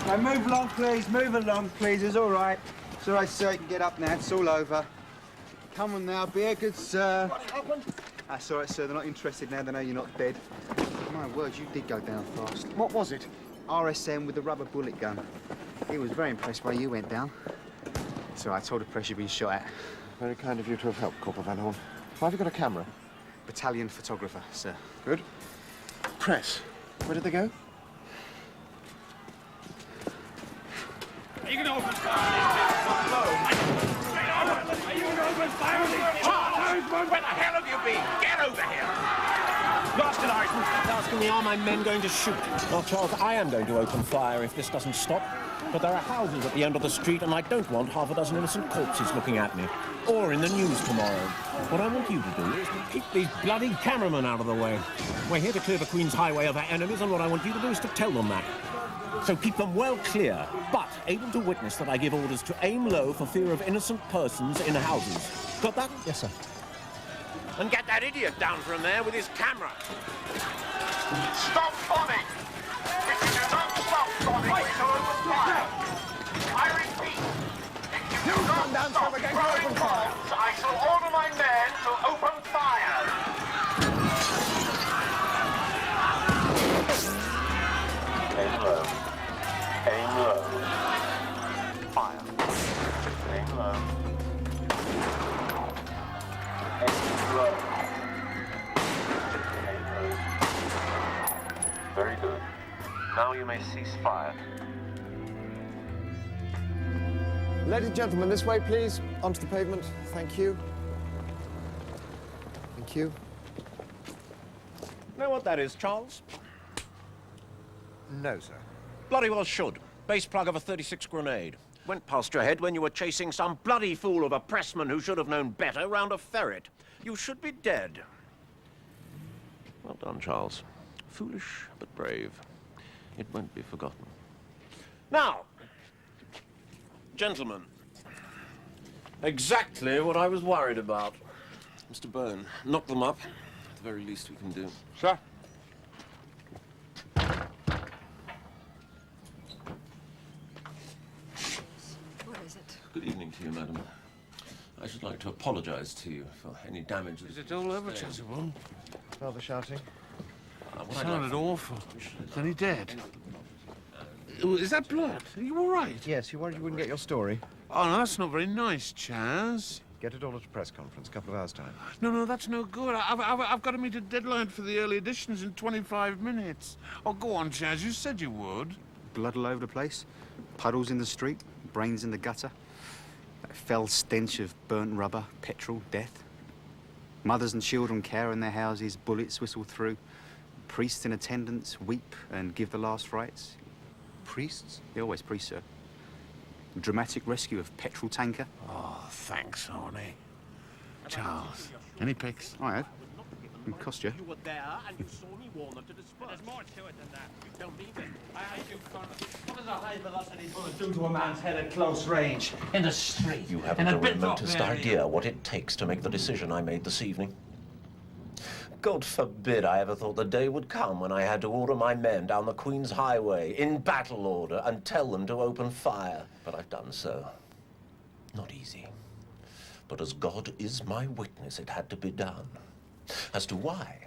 [SPEAKER 12] Now move along, please. Move along, please. It's all right. It's all right, sir. You can get up now. It's all over. Come on now. Be a good sir.
[SPEAKER 18] What happened?
[SPEAKER 12] That's all right, sir. They're not interested now. They know you're not dead. My word, you did go down fast.
[SPEAKER 18] What was it?
[SPEAKER 12] RSM with the rubber bullet gun. He was very impressed by you went down. It's all right. I told the press you'd been shot at.
[SPEAKER 3] Very kind of you to have helped, Corporal Van Horn. Why have you got a camera?
[SPEAKER 12] Battalion photographer, sir.
[SPEAKER 3] Good. Press. Where did they go?
[SPEAKER 21] Are you going to open fire? Are you going to open fire? Charles! Where the hell have you been? Get over here!
[SPEAKER 11] Last Sergeant, asking me, are my men going to shoot? Well, Charles, I am going to open fire if this doesn't stop. But there are houses at the end of the street, and I don't want half a dozen innocent corpses looking at me. Or in the news tomorrow. What I want you to do is to keep these bloody cameramen out of the way. We're here to clear the Queen's Highway of our enemies, and what I want you to do is to tell them that. So keep them well clear, but able to witness that I give orders to aim low for fear of innocent persons in houses. Got that?
[SPEAKER 18] Yes, sir.
[SPEAKER 11] And get that idiot down from there with his camera.
[SPEAKER 4] Stop bombing! If you do not stop bombing, we shall open fire. I repeat, if you do not stop throwing bombs, I shall order my men to open fire. Aim low. Aim low. Fire. Aim low. Aim low. Aim low. Very good. Now you may cease fire.
[SPEAKER 18] Ladies and gentlemen, this way, please. Onto the pavement. Thank you. Thank you.
[SPEAKER 11] Know what that is, Charles?
[SPEAKER 3] No, sir.
[SPEAKER 11] Bloody well should. Base plug of a 36 grenade. Went past your head when you were chasing some bloody fool of a pressman who should have known better round a ferret. You should be dead. Well done, Charles. Foolish, but brave. It won't be forgotten. Now, gentlemen, exactly what I was worried about. Mr. Byrne, knock them up. At the very least we can do.
[SPEAKER 9] Sir?
[SPEAKER 1] What is it?
[SPEAKER 11] Good evening to you, madam. I should like to apologize to you for any damage.
[SPEAKER 9] Is it all over, Chasuble?
[SPEAKER 3] Father shouting.
[SPEAKER 9] It sounded awful. Then he dead. Is that blood? Are you all right?
[SPEAKER 3] Yes, you worried you wouldn't get your story?
[SPEAKER 9] Oh, no, that's not very nice, Chaz.
[SPEAKER 3] Get it all at a press conference, a couple of hours' time.
[SPEAKER 9] No, that's no good. I've got to meet a deadline for the early editions in 25 minutes. Oh, go on, Chaz. You said you would.
[SPEAKER 12] Blood all over the place, puddles in the street, brains in the gutter. That fell stench of burnt rubber, petrol, death. Mothers and children care in their houses, bullets whistle through. Priests in attendance weep and give the last rites.
[SPEAKER 3] Priests?
[SPEAKER 12] They're always priests, sir. Dramatic rescue of petrol tanker.
[SPEAKER 9] Oh, thanks, Horny. Charles, any pics?
[SPEAKER 12] I have. It cost you.
[SPEAKER 11] You were there and you saw me warn them to disperse.
[SPEAKER 7] There's more to it than that. You don't believe it. I ask you, Colonel,
[SPEAKER 22] What does a high-velocity bullet do to a man's head at close range? In the street?
[SPEAKER 11] You
[SPEAKER 22] in
[SPEAKER 11] haven't
[SPEAKER 22] a
[SPEAKER 11] the
[SPEAKER 22] bit-off
[SPEAKER 11] remotest
[SPEAKER 22] area?
[SPEAKER 11] idea what it takes to make the decision I made this evening. God forbid I ever thought the day would come when I had to order my men down the Queen's Highway in battle order and tell them to open fire. But I've done so. Not easy. But as God is my witness, it had to be done. As to why,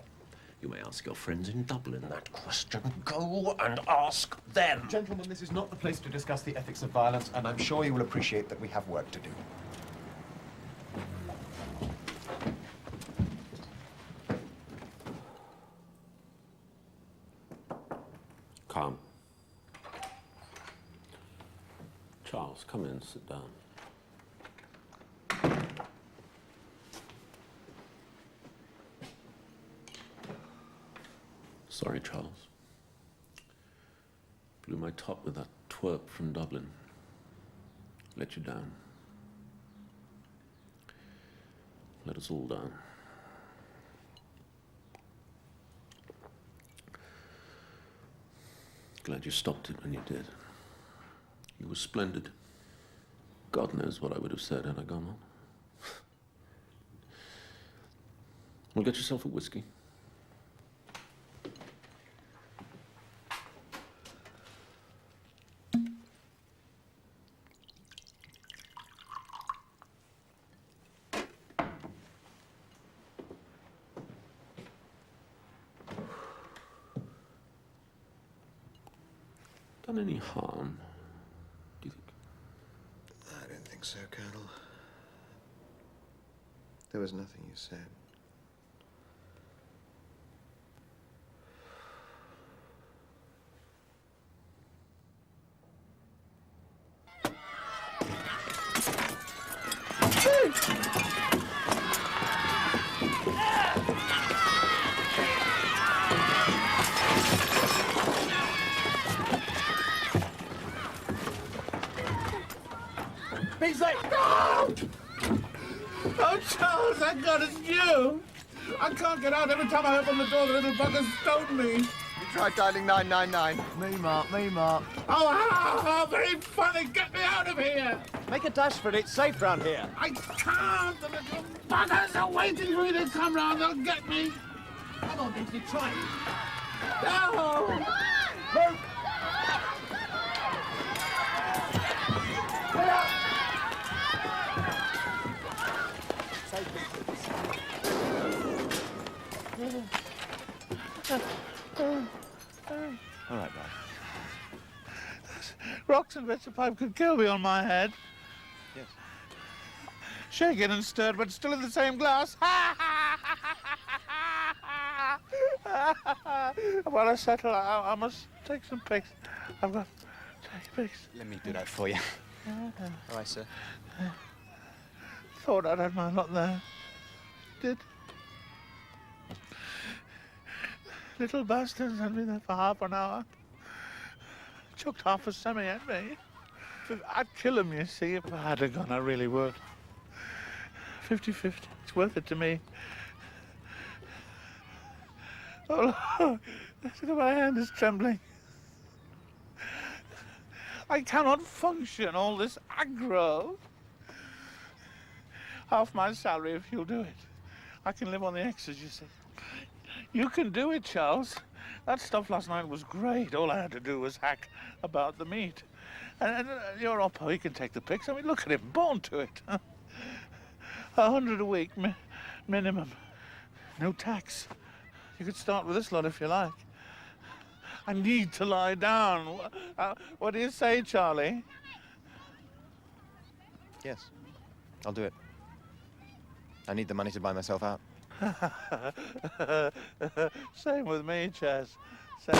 [SPEAKER 11] you may ask your friends in Dublin that question. Go and ask them.
[SPEAKER 3] Gentlemen, this is not the place to discuss the ethics of violence, and I'm sure you will appreciate that we have work to do.
[SPEAKER 11] Calm. Charles, come in, sit down. Sorry, Charles. Blew my top with that twerp from Dublin. Let you down. Let us all down. Glad you stopped it when you did. You were splendid. God knows what I would have said had I gone on. Well, get yourself a whiskey. Done any harm, do you think?
[SPEAKER 3] I don't think so, Colonel. There was nothing you said.
[SPEAKER 9] Beasley! No! Oh, Charles, thank God it's you! I can't get out. Every time I open the door, the little bugger's stoned me.
[SPEAKER 3] You tried dialing 999. Me, Mark.
[SPEAKER 9] Oh, how very funny! Get me out of here!
[SPEAKER 3] Make a dash for it. It's safe round here.
[SPEAKER 9] I can't! The little buggers are waiting for me to come round. They'll get me.
[SPEAKER 22] Come on, Beasley, try it.
[SPEAKER 9] No! Move! Get out!
[SPEAKER 3] All right, Mark.
[SPEAKER 9] Rocks and bits of pipe could kill me on my head.
[SPEAKER 3] Yes.
[SPEAKER 9] Shaken and stirred, but still in the same glass. While I settle, I must take some pics. I've got to take pics.
[SPEAKER 12] Let me do that for you. All right, sir.
[SPEAKER 9] Thought I'd had my lot there. Did.
[SPEAKER 21] little bastards had me there for half an hour. Chucked half a semi at me. I'd kill him, you see, if I had a gun. I really would. 50-50. It's worth it to me. Oh, look, my hand is trembling. I cannot function, all this aggro. Half my salary if you'll do it. I can live on the extras, you see. You can do it, Charles. That stuff last night was great. All I had to do was hack about the meat. And your oppo, he can take the pics. I mean, look at him, born to it. 100 a week, minimum. No tax. You could start with this lot if you like. I need to lie down. What do you say, Charlie?
[SPEAKER 3] Yes, I'll do it. I need the money to buy myself out.
[SPEAKER 21] Same with me, Chaz. Same.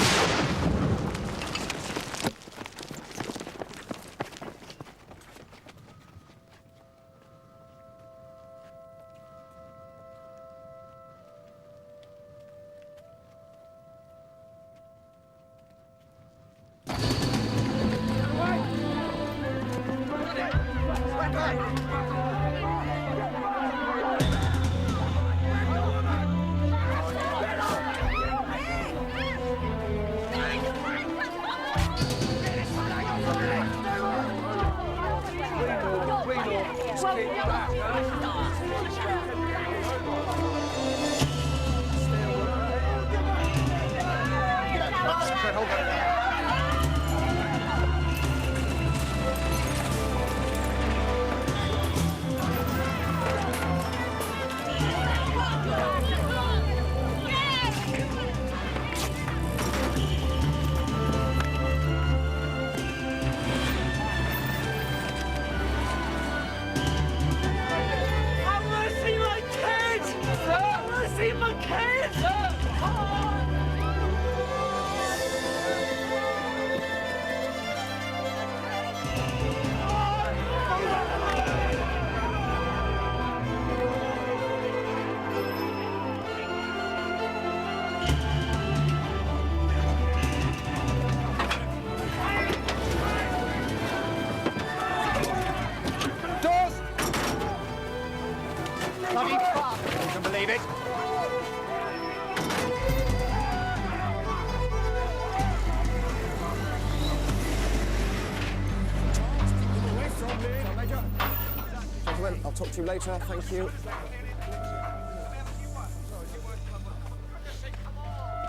[SPEAKER 6] I'll talk to you later, thank you.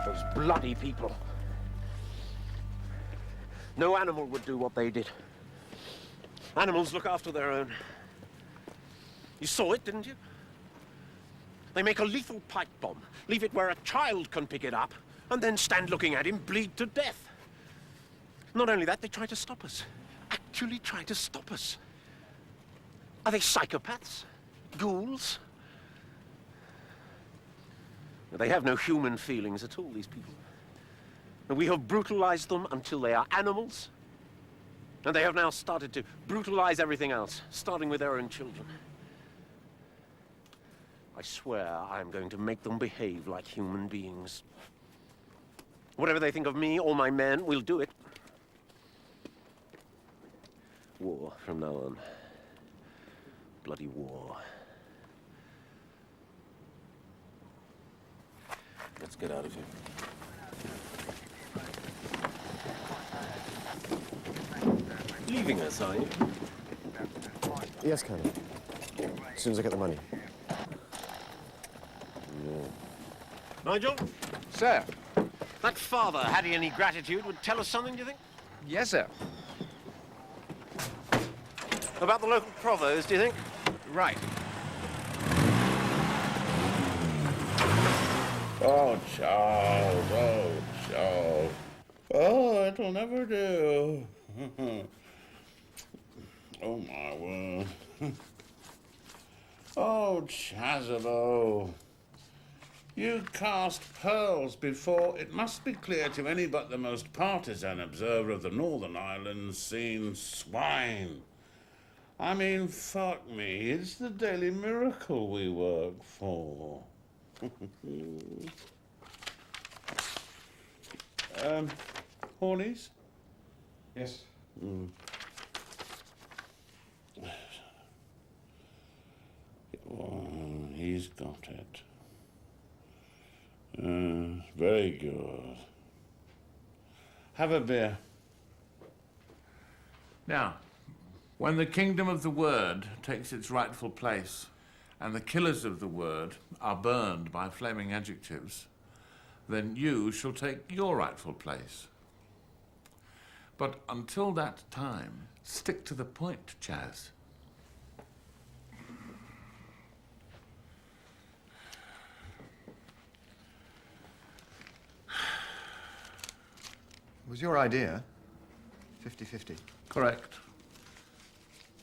[SPEAKER 11] Those bloody people. No animal would do what they did. Animals look after their own. You saw it, didn't you? They make a lethal pipe bomb, leave it where a child can pick it up, and then stand looking at him bleed to death. Not only that, they try to stop us. Actually try to stop us. Are they psychopaths? Ghouls? They have no human feelings at all, these people. And we have brutalized them until they are animals. And they have now started to brutalize everything else, starting with their own children. I swear I am going to make them behave like human beings. Whatever they think of me or my men, we'll do it. War from now on. Bloody war. Let's get out of here. Leaving us, are you?
[SPEAKER 6] Yes, Colonel. As soon as I get the money.
[SPEAKER 11] Yeah. Nigel? Sir? That father, had he any gratitude, would tell us something, do you think?
[SPEAKER 10] Yes, sir.
[SPEAKER 11] About the local provost, do you think?
[SPEAKER 10] Right.
[SPEAKER 21] Oh, Charles, oh, Charles. Oh, it'll never do. Oh, my word. Oh, Chasuble. You cast pearls before it must be clear to any but the most partisan observer of the Northern Islands seen swine. I mean, fuck me, it's the Daily Miracle we work for. Hornies?
[SPEAKER 13] Yes.
[SPEAKER 21] Oh, he's got it. Very good. Have a beer. Now, when the kingdom of the word takes its rightful place and the killers of the word are burned by flaming adjectives, then you shall take your rightful place. But until that time, stick to the point, Chaz.
[SPEAKER 3] It was your idea. 50-50.
[SPEAKER 21] Correct.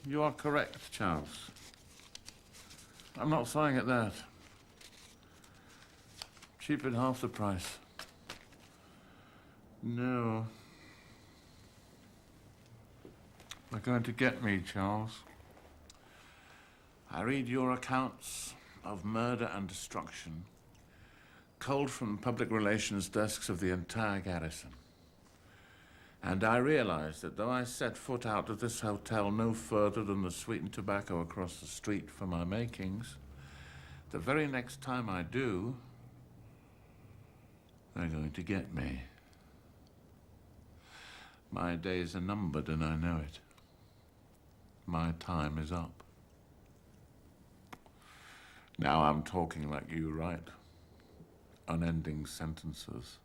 [SPEAKER 21] You are correct, Charles. I'm not saying it that. Cheap at half the price. No. They're going to get me, Charles. I read your accounts of murder and destruction, culled from public relations desks of the entire garrison. And I realize that though I set foot out of this hotel no further than the sweetened tobacco across the street for my makings, the very next time I do, they're going to get me. My days are numbered and I know it. My time is up. Now I'm talking like you write. Unending sentences.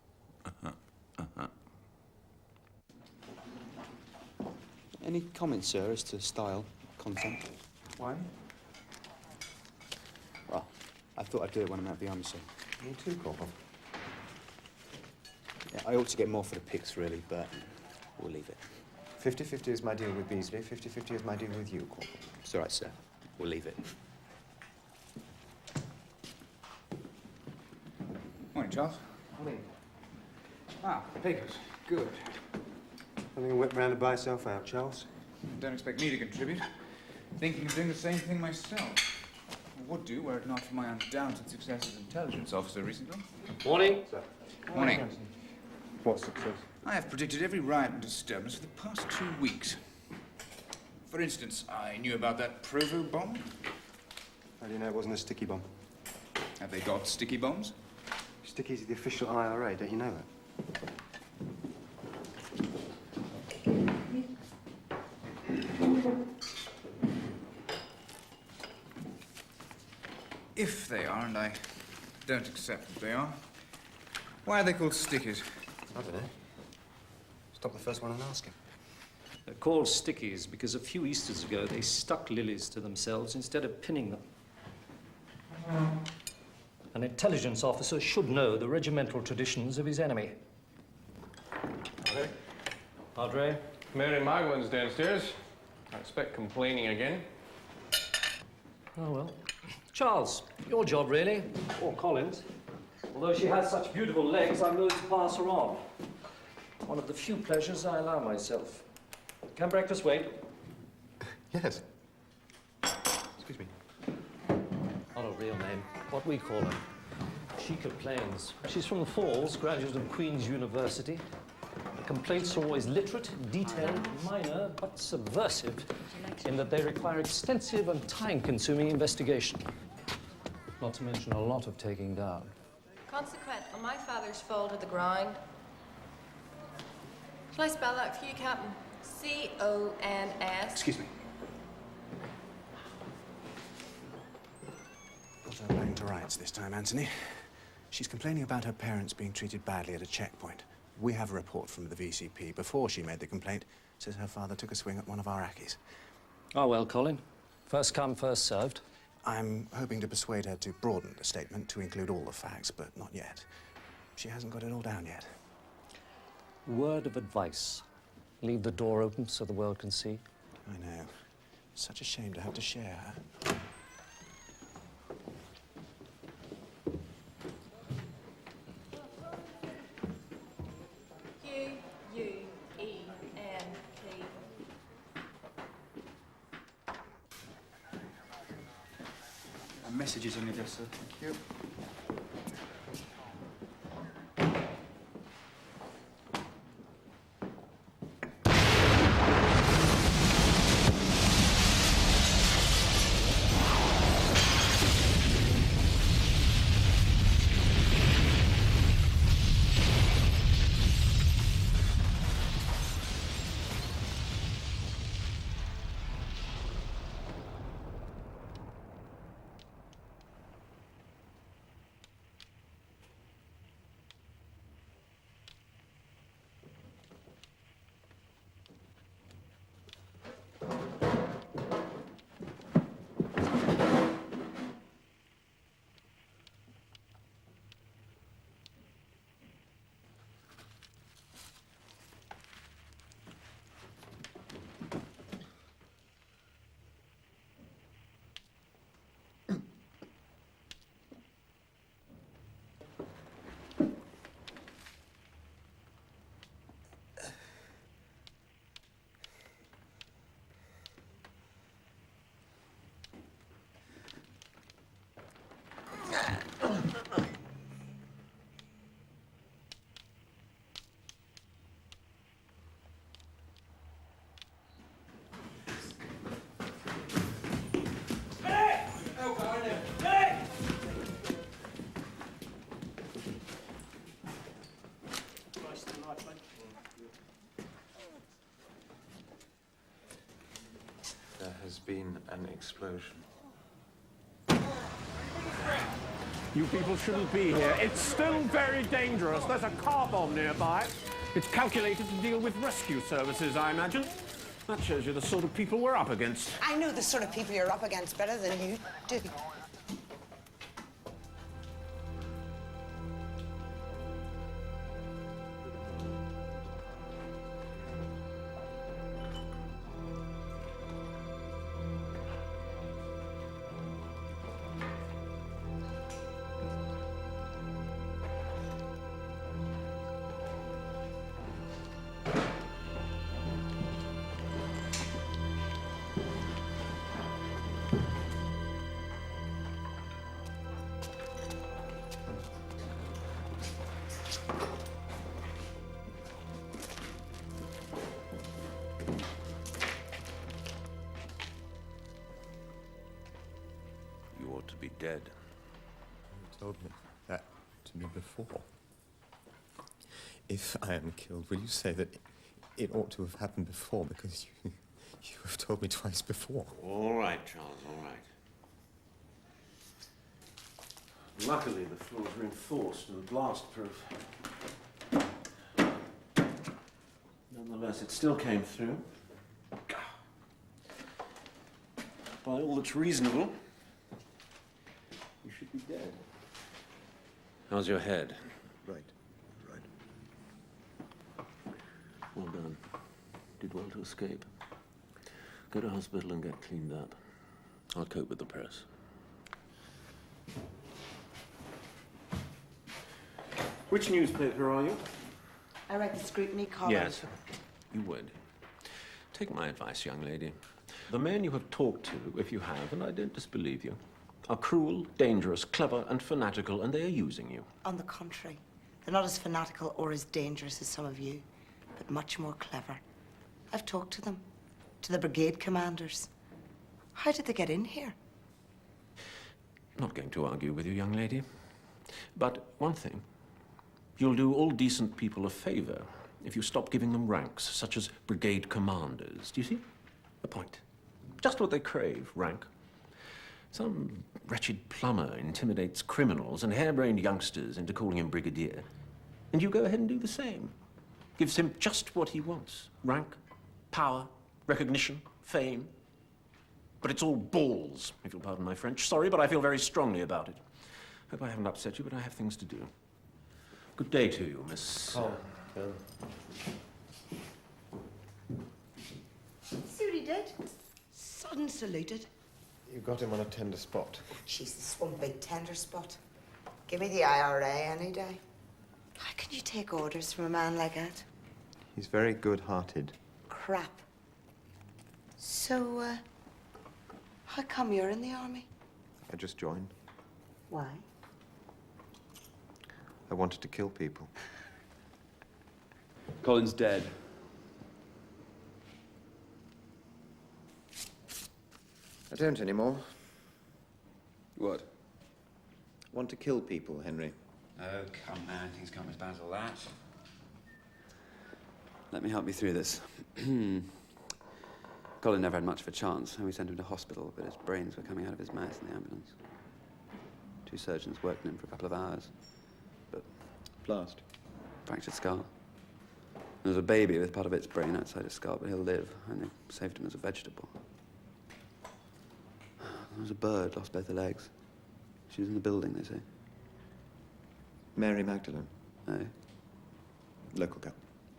[SPEAKER 12] Any comments, sir, as to style, content?
[SPEAKER 13] Why?
[SPEAKER 12] Well, I thought I'd do it when I'm out of the army, sir.
[SPEAKER 3] Me too, Corporal.
[SPEAKER 12] Yeah, I ought to get more for the pics, really, but we'll leave it.
[SPEAKER 3] 50-50 is my deal with Beasley. 50-50 is my deal with you, Corporal.
[SPEAKER 12] It's all right, sir. We'll leave it.
[SPEAKER 10] Morning, Charles.
[SPEAKER 3] Morning.
[SPEAKER 10] Ah, papers. Good.
[SPEAKER 6] Having a whip round to buy yourself out, Charles?
[SPEAKER 10] Don't expect me to contribute. Thinking of doing the same thing myself. I would do, were it not for my undoubted success as intelligence officer recently.
[SPEAKER 6] Morning.
[SPEAKER 10] Sir. Morning.
[SPEAKER 6] What success?
[SPEAKER 10] I have predicted every riot and disturbance for the past 2 weeks. For instance, I knew about that Provo bomb.
[SPEAKER 6] How do you know it wasn't a sticky bomb?
[SPEAKER 10] Have they got sticky bombs?
[SPEAKER 6] Sticky's the official IRA, don't you know that?
[SPEAKER 10] If they are, and I don't accept that they are, why are they called stickies?
[SPEAKER 6] I don't know. Stop the first one and ask him.
[SPEAKER 15] They're called stickies because a few Easters ago they stuck lilies to themselves instead of pinning them. An intelligence officer should know the regimental traditions of his enemy.
[SPEAKER 13] Padre?
[SPEAKER 15] Padre?
[SPEAKER 13] Mary Magdalene's downstairs. I expect complaining again.
[SPEAKER 15] Oh, well. Charles, your job, really. Or Colin's. Although she has such beautiful legs, I'm loath to pass her on. One of the few pleasures I allow myself. Can breakfast wait?
[SPEAKER 3] Yes. Excuse me.
[SPEAKER 15] Not a real name. What we call her. She complains. She's from the Falls, graduate of Queen's University. The complaints are always literate, detailed, minor, but subversive in that they require extensive and time-consuming investigation. Not to mention a lot of taking down.
[SPEAKER 1] Consequent on my father's fall to the ground. Shall I spell that for you, Captain? C-O-N-S.
[SPEAKER 12] Excuse me. Got her playing to rights this time, Anthony. She's complaining about her parents being treated badly at a checkpoint. We have a report from the VCP. Before she made the complaint, says her father took a swing at one of our ackies.
[SPEAKER 15] Oh, well, Colin. First come, first served.
[SPEAKER 12] I'm hoping to persuade her to broaden the statement to include all the facts, but not yet. She hasn't got it all down yet.
[SPEAKER 15] Word of advice. Leave the door open so the world can see.
[SPEAKER 12] I know. Such a shame to have to share her.
[SPEAKER 10] Messages on your desk, sir. Thank you.
[SPEAKER 21] explosion.
[SPEAKER 17] You people shouldn't be here. It's still very dangerous. There's a car bomb nearby. It's calculated to deal with rescue services, I imagine. That shows you the sort of people we're up against.
[SPEAKER 20] I know the sort of people you're up against better than you do.
[SPEAKER 21] Be dead. You told me that to me before. If I am killed, will you say that it ought to have happened before, because you have told me twice before?
[SPEAKER 11] All right, Charles, all right. Luckily, the floor's reinforced and blast-proof. Nonetheless, it still came through. By all that's reasonable, you should be dead. How's your head?
[SPEAKER 21] Right.
[SPEAKER 11] Well done. Did well to escape. Go to hospital and get cleaned up. I'll cope with the press. Which newspaper are you?
[SPEAKER 20] I read the Scrutiny column.
[SPEAKER 11] Yes, you would. Take my advice, young lady. The men you have talked to, if you have, and I don't disbelieve you, are cruel, dangerous, clever, and fanatical, and they are using you.
[SPEAKER 20] On the contrary, they're not as fanatical or as dangerous as some of you, but much more clever. I've talked to them, to the brigade commanders. How did they get in here?
[SPEAKER 11] Not going to argue with you, young lady. But one thing, you'll do all decent people a favor if you stop giving them ranks, such as brigade commanders. Do you see? The point. Just what they crave, rank. Some wretched plumber intimidates criminals and harebrained youngsters into calling him brigadier. And you go ahead and do the same. Gives him just what he wants. Rank, power, recognition, fame. But it's all balls, if you'll pardon my French. Sorry, but I feel very strongly about it. Hope I haven't upset you, but I have things to do. Good day to you, Miss...
[SPEAKER 20] Oh, See what he did? Sudden saluted.
[SPEAKER 21] You got him on a tender spot.
[SPEAKER 20] Jesus, one big tender spot. Give me the IRA any day. How can you take orders from a man like that?
[SPEAKER 21] He's very good-hearted.
[SPEAKER 20] Crap. So, how come you're in the army?
[SPEAKER 21] I just joined.
[SPEAKER 20] Why?
[SPEAKER 21] I wanted to kill people.
[SPEAKER 16] Colin's dead.
[SPEAKER 21] I don't anymore.
[SPEAKER 16] What?
[SPEAKER 21] Want to kill people, Henry.
[SPEAKER 16] Oh, come on, things can't be as bad as all that. Let me help you through this. Colin never had much of a chance, and we sent him to hospital, but his brains were coming out of his mouth in the ambulance. 2 surgeons worked on him for a couple of hours, but...
[SPEAKER 21] Blast.
[SPEAKER 16] Fractured skull. There's a baby with part of its brain outside his skull, but he'll live, and they saved him as a vegetable. There was a bird, lost both her legs. She was in the building, they say.
[SPEAKER 21] Mary Magdalene.
[SPEAKER 16] No.
[SPEAKER 21] Local girl.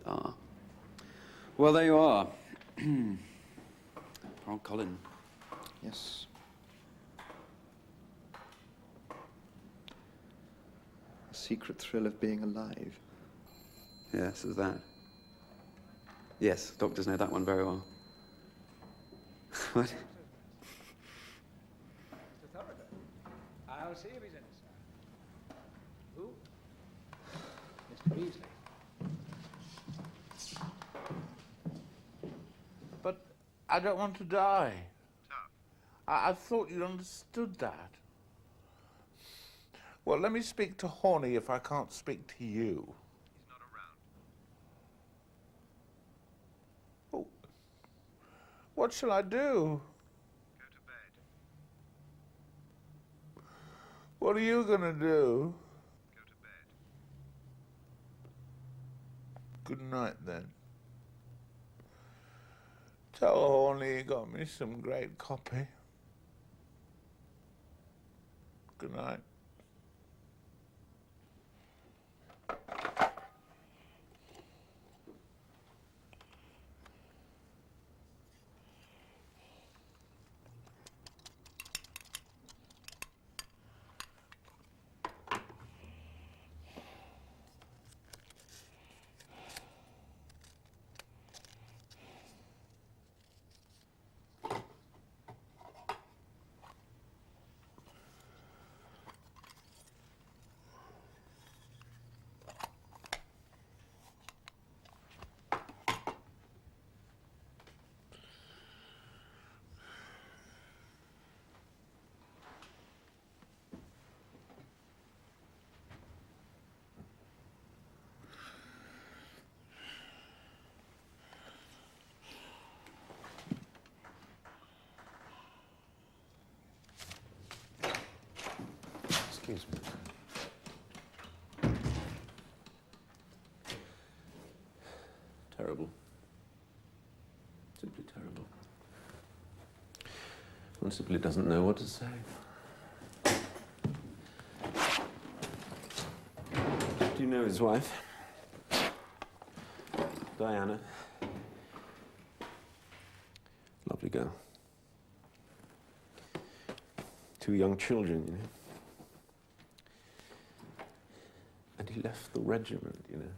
[SPEAKER 16] Ah. Well, there you are. Poor old Colin.
[SPEAKER 21] Yes. A secret thrill of being alive.
[SPEAKER 16] Yes, there's that. Yes, doctors know that one very well. What?
[SPEAKER 23] Mr. Thoroughgood. I'll see if he's in, sir. Who? Mr. Beasley.
[SPEAKER 21] But I don't want to die. I thought you understood that. Well, let me speak to Horny if I can't speak to you.
[SPEAKER 24] He's not around.
[SPEAKER 21] Oh. What shall I do?
[SPEAKER 24] Go to bed.
[SPEAKER 21] What are you gonna do?
[SPEAKER 16] Go to bed.
[SPEAKER 21] Good night, then. Tell Horny he got me some great copy. Good night.
[SPEAKER 14] Excuse me. Terrible. Simply terrible. One simply doesn't know what to say. Do you know his wife? Diana. Lovely girl. 2 young children, you know. And he left the regiment, you know.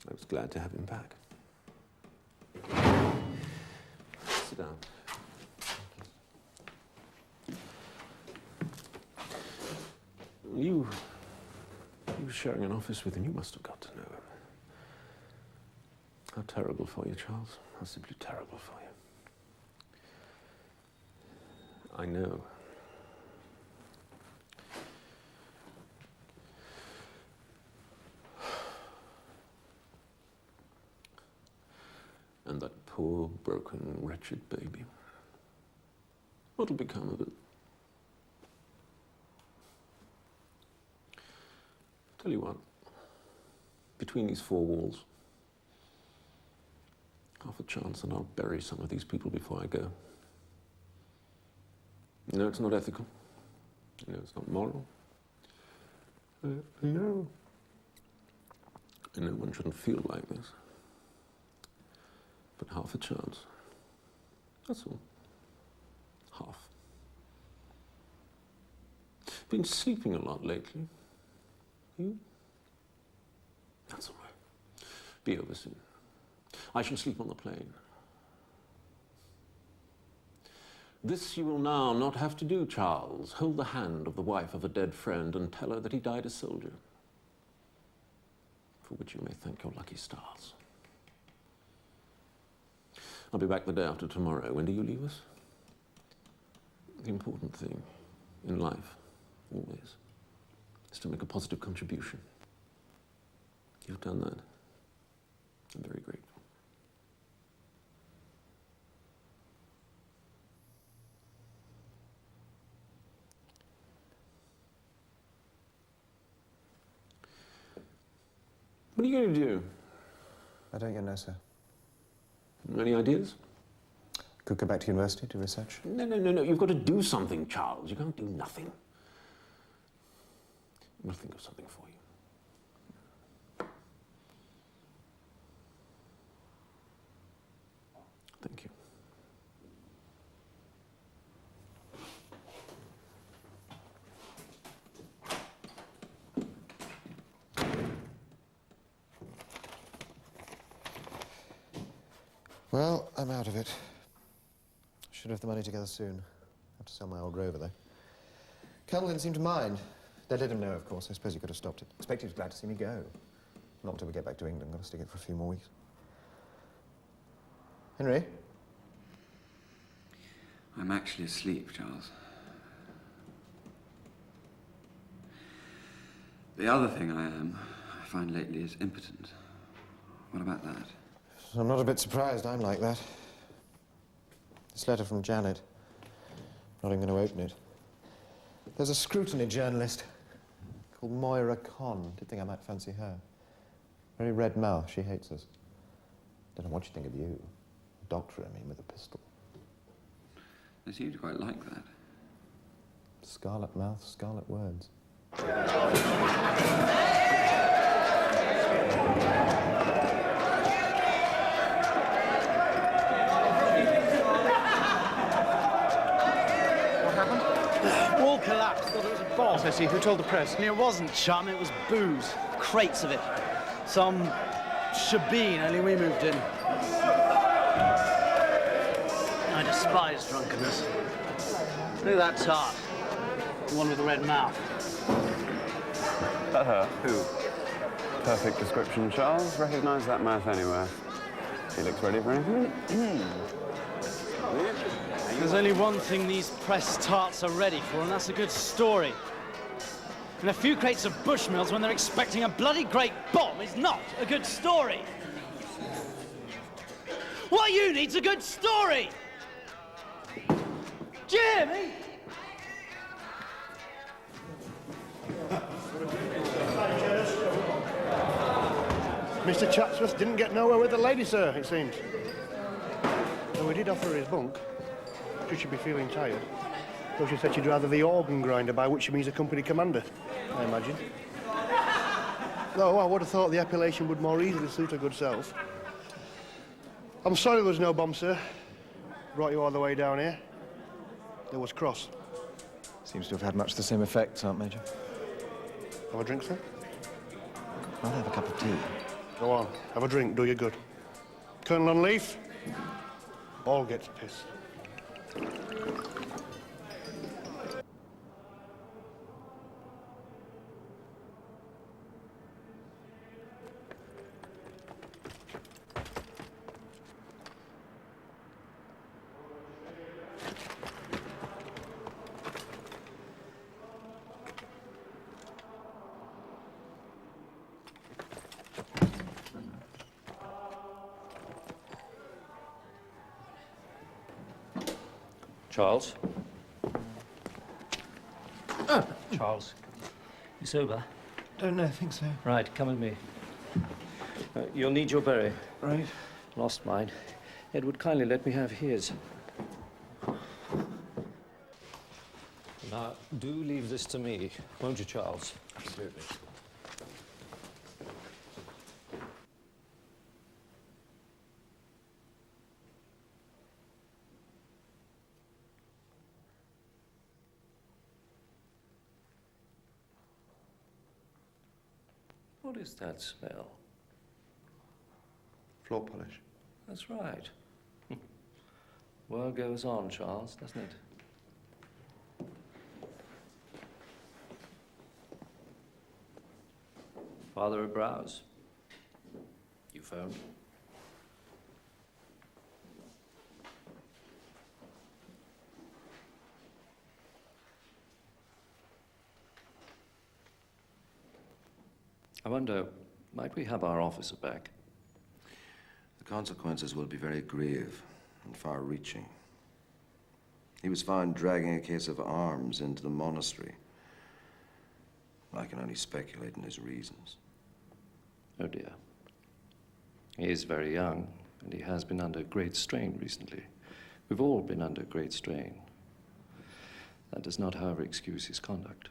[SPEAKER 14] I was glad to have him back. Sit down. You were sharing an office with him. You must have got to know him. How terrible for you, Charles. How simply terrible for you. I know. And that poor, broken, wretched baby. What'll become of it? Tell you what, between these 4 walls, half a chance and I'll bury some of these people before I go. You know it's not ethical. You know it's not moral. I know. I know one shouldn't feel like this. But half a chance. That's all. Half. Been sleeping a lot lately. You? That's all right. Be over soon. I shall sleep on the plane. This you will now not have to do, Charles. Hold the hand of the wife of a dead friend and tell her that he died a soldier. For which you may thank your lucky stars. I'll be back the day after tomorrow. When do you leave us? The important thing in life, always, is to make a positive contribution. You've done that. I'm very grateful. What are you going to do?
[SPEAKER 12] I don't yet know, sir.
[SPEAKER 14] Any ideas?
[SPEAKER 12] Could go back to university to research.
[SPEAKER 14] No. You've got to do something, Charles. You can't do nothing. We'll think of something for you. Thank you.
[SPEAKER 12] Well, I'm out of it. Should have the money together soon. Have to sell my old rover, though. Colonel didn't seem to mind. They let him know, of course. I suppose he could have stopped it. Expect he was glad to see me go. Not until we get back to England. Got to stick it for a few more weeks. Henry?
[SPEAKER 16] I'm actually asleep, Charles. The other thing I find lately is impotent. What about that?
[SPEAKER 12] I'm not a bit surprised I'm like that. This letter from Janet. Not even going to open it. There's a scrutiny journalist called Moira Conn. Did think I might fancy her. Very red mouth. She hates us. Don't know what she'd think of you. Doctor, I mean, with a pistol.
[SPEAKER 5] They seem to quite like that.
[SPEAKER 12] Scarlet mouth, scarlet words.
[SPEAKER 22] Wall collapsed. Thought it was a bomb.
[SPEAKER 12] I see. Who told the press?
[SPEAKER 22] I mean, it wasn't chum, it was booze. Crates of it. Some shebeen, only we moved in. I despise drunkenness. Look at that tart. The one with the red mouth.
[SPEAKER 16] That her? Who? Perfect description, Charles. Recognise that mouth anywhere. He looks ready for anything.
[SPEAKER 22] There's only one thing these press tarts are ready for, and that's a good story. And a few crates of Bushmills when they're expecting a bloody great bomb is not a good story. What you need's a good story! Jimmy!
[SPEAKER 9] Mr. Chatsworth didn't get nowhere with the lady, sir, it seems. Though we did offer her his bunk. Should she be feeling tired? Though she said she'd rather the organ grinder, by which she means a company commander, I imagine. Though I would have thought the appellation would more easily suit her good self. I'm sorry there was no bomb, sir. Brought you all the way down here. There was cross.
[SPEAKER 12] Seems to have had much the same effect, Sergeant Major.
[SPEAKER 9] Have a drink, sir?
[SPEAKER 12] I'll have a cup of tea.
[SPEAKER 9] Go on, have a drink, do you good. Colonel on leave, all gets pissed.
[SPEAKER 15] Charles? Charles, you sober?
[SPEAKER 12] Don't know, I think so.
[SPEAKER 15] Right, come with me. You'll need your berry.
[SPEAKER 12] Right.
[SPEAKER 15] Lost mine. Edward kindly let me have his. Now, do leave this to me, won't you, Charles?
[SPEAKER 12] Absolutely.
[SPEAKER 15] What is that smell?
[SPEAKER 12] Floor polish.
[SPEAKER 15] That's right. World goes on, Charles, doesn't it? Father of Browse. You phoned? I wonder, might we have our officer back?
[SPEAKER 8] The consequences will be very grave and far-reaching. He was found dragging a case of arms into the monastery. I can only speculate on his reasons.
[SPEAKER 15] Oh dear. He is very young, and he has been under great strain recently. We've all been under great strain. That does not, however, excuse his conduct.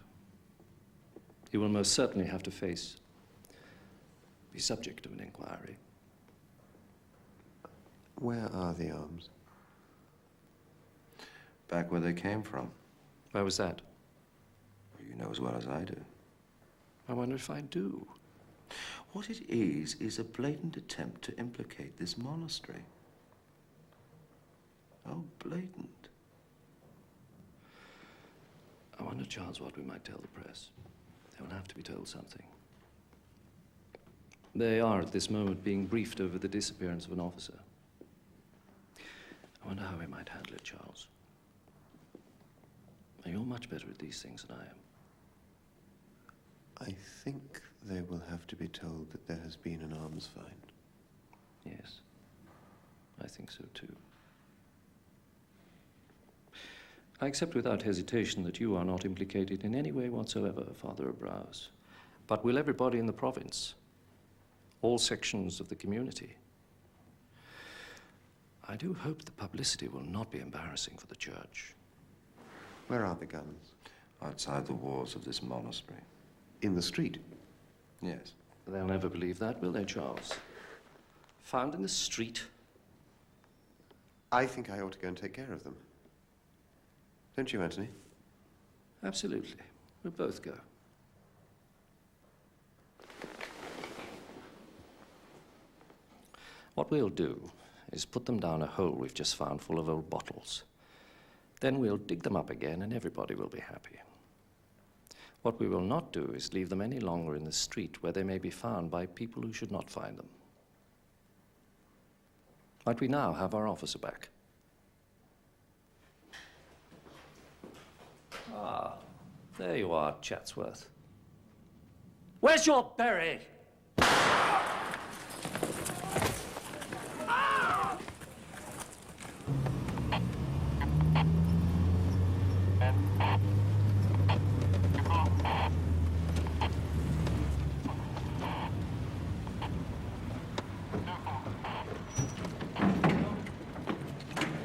[SPEAKER 15] He will most certainly have to be subject of an inquiry.
[SPEAKER 12] Where are the arms?
[SPEAKER 8] Back where they came from.
[SPEAKER 15] Where was that?
[SPEAKER 8] You know as well as I do.
[SPEAKER 15] I wonder if I do.
[SPEAKER 8] What it is a blatant attempt to implicate this monastery. Oh, blatant.
[SPEAKER 15] I wonder, Charles, what we might tell the press. They will have to be told something. They are, at this moment, being briefed over the disappearance of an officer. I wonder how we might handle it, Charles. Now, you're much better at these things than I am.
[SPEAKER 12] I think they will have to be told that there has been an arms find.
[SPEAKER 15] Yes, I think so too. I accept without hesitation that you are not implicated in any way whatsoever, Father Browse. But will everybody in the province, all sections of the community? I do hope the publicity will not be embarrassing for the church.
[SPEAKER 6] Where are the guns?
[SPEAKER 8] Outside the walls of this monastery.
[SPEAKER 6] In the street?
[SPEAKER 8] Yes.
[SPEAKER 15] They'll never believe that, will they, Charles? Found in the street?
[SPEAKER 6] I think I ought to go and take care of them. Don't you, Anthony?
[SPEAKER 15] Absolutely. We'll both go. What we'll do is put them down a hole we've just found full of old bottles. Then we'll dig them up again and everybody will be happy. What we will not do is leave them any longer in the street where they may be found by people who should not find them. Might we now have our officer back? Ah, there you are, Chatsworth. Where's your berry?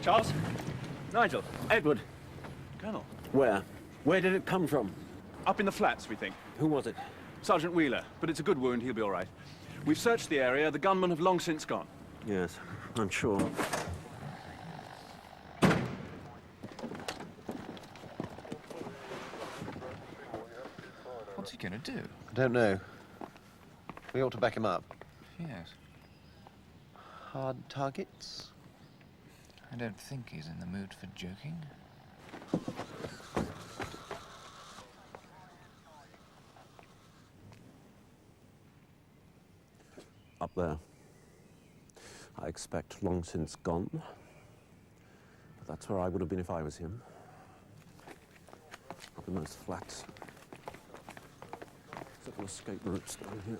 [SPEAKER 7] Charles? Nigel?
[SPEAKER 11] Edward.
[SPEAKER 7] Colonel?
[SPEAKER 11] Where? Where did it come from?
[SPEAKER 7] Up in the flats, we think.
[SPEAKER 11] Who was it?
[SPEAKER 7] Sergeant Wheeler, but it's a good wound, he'll be all right. We've searched the area, the gunmen have long since gone.
[SPEAKER 11] Yes, I'm sure.
[SPEAKER 2] What's he gonna do?
[SPEAKER 6] I don't know. We ought to back him up.
[SPEAKER 2] Yes.
[SPEAKER 6] Hard targets?
[SPEAKER 2] I don't think he's in the mood for joking.
[SPEAKER 11] Up there. I expect long since gone. But that's where I would have been if I was him. Up in those flats. Several escape routes down here.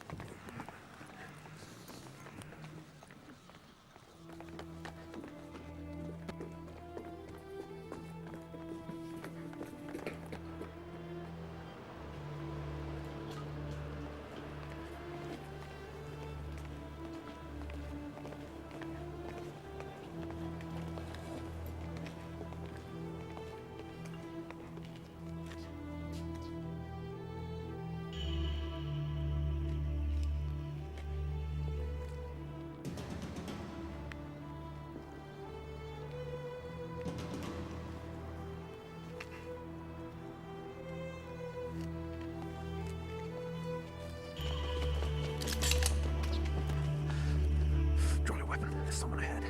[SPEAKER 11] There's someone ahead.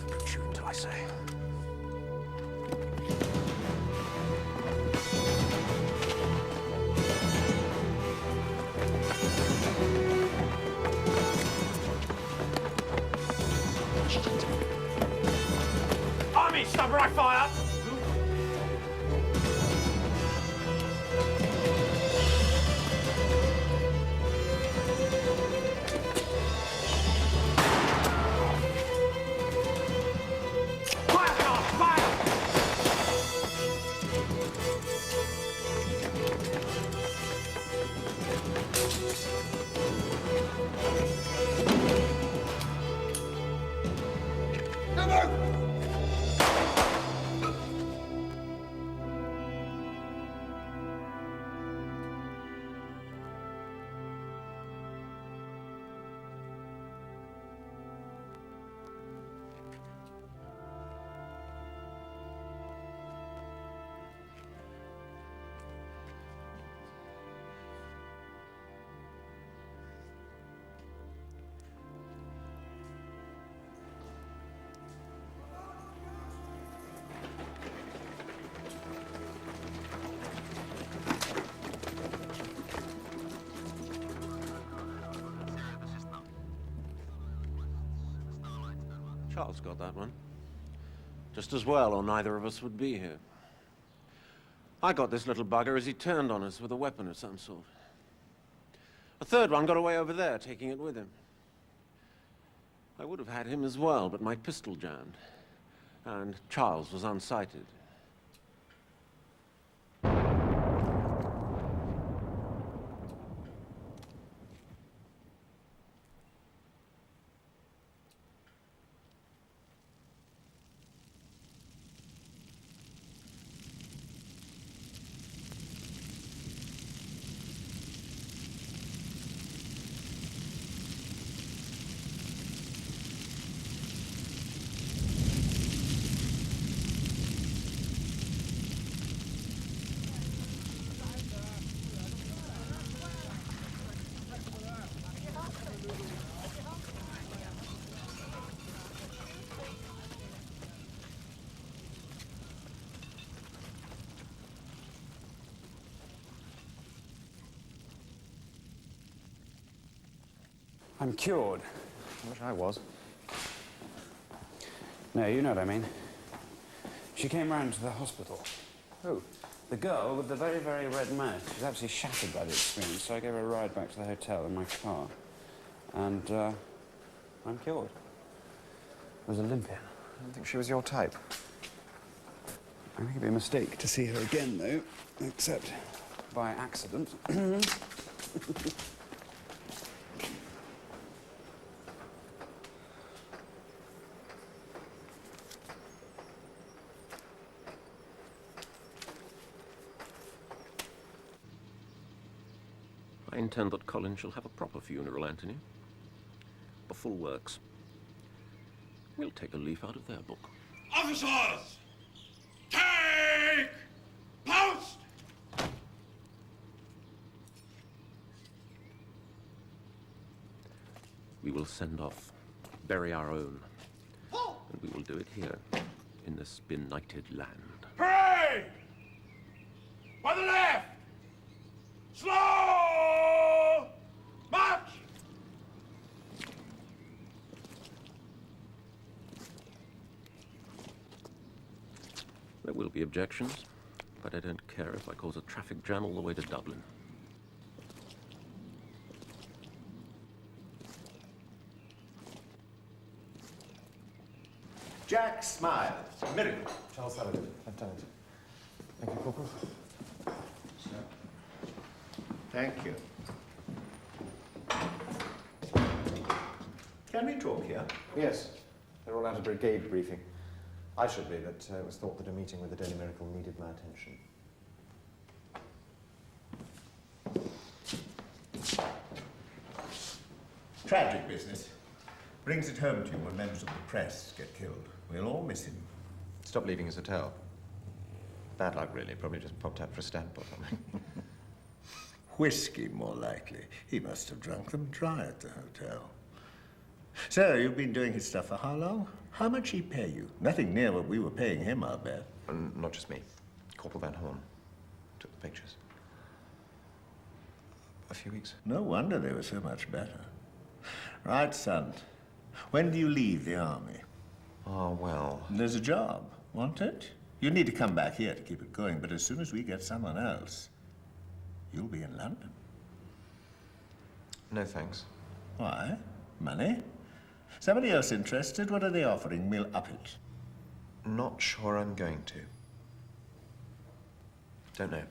[SPEAKER 11] Don't shoot until I say.
[SPEAKER 17] Army, stubber, I fire!
[SPEAKER 11] Charles got that one. Just as well, or neither of us would be here. I got this little bugger as he turned on us with a weapon of some sort. A third one got away over there, taking it with him. I would have had him as well, but my pistol jammed. And Charles was unsighted.
[SPEAKER 16] I'm cured.
[SPEAKER 12] I wish I was.
[SPEAKER 16] No, you know what I mean. She came round to the hospital.
[SPEAKER 12] Who?
[SPEAKER 16] The girl with the very, very red mouth. She was absolutely shattered by the experience, so I gave her a ride back to the hotel in my car. And, I'm cured. I was Olympian.
[SPEAKER 12] I don't think she was your type.
[SPEAKER 16] I think it'd be a mistake to see her again, though, except by accident.
[SPEAKER 11] I intend that Colin shall have a proper funeral, Anthony. The full works. We'll take a leaf out of their book.
[SPEAKER 21] Officers! Take post!
[SPEAKER 11] We will send off, bury our own, and we will do it here, in this benighted land.
[SPEAKER 21] Pray! By the left! Slow! March!
[SPEAKER 11] There will be objections, but I don't care if I cause a traffic jam all the way to Dublin.
[SPEAKER 3] Jack Smiles. Miracle.
[SPEAKER 6] Charles Thoroughgood, Lieutenant. Thank you, Corporal.
[SPEAKER 3] Thank you. Can we talk here?
[SPEAKER 6] Yes. They're all at a brigade briefing. I should be, but it was thought that a meeting with the Daily Miracle needed my attention.
[SPEAKER 4] Tragic business. Brings it home to you when members of the press get killed. We'll all miss him.
[SPEAKER 3] Stop leaving his hotel. Bad luck, really. Probably just popped out for a stamp or something.
[SPEAKER 4] Whiskey, more likely. He must have drunk them dry at the hotel. So, you've been doing his stuff for how long? How much he pay you? Nothing near what we were paying him, I'll bet.
[SPEAKER 3] Not just me. Corporal Van Horn took the pictures. A few weeks.
[SPEAKER 4] No wonder they were so much better. Right, son. When do you leave the army?
[SPEAKER 3] Oh, well...
[SPEAKER 4] There's a job, want it? You need to come back here to keep it going, but as soon as we get someone else, you'll be in London.
[SPEAKER 3] No, thanks.
[SPEAKER 4] Why? Money? Somebody else interested? What are they offering? We'll up it.
[SPEAKER 3] Not sure I'm going to. Don't know.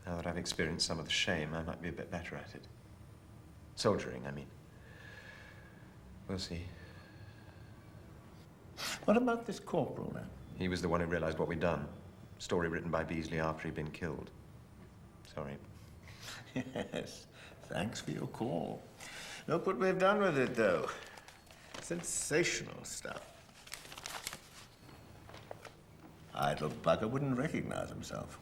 [SPEAKER 3] Now that I've experienced some of the shame, I might be a bit better at it. Soldiering, I mean. We'll see.
[SPEAKER 4] What about this corporal, then?
[SPEAKER 3] He was the one who realized what we'd done. Story written by Beasley after he'd been killed. Sorry.
[SPEAKER 4] Yes. Thanks for your call. Look what we've done with it, though. Sensational stuff. Idle bugger wouldn't recognize himself.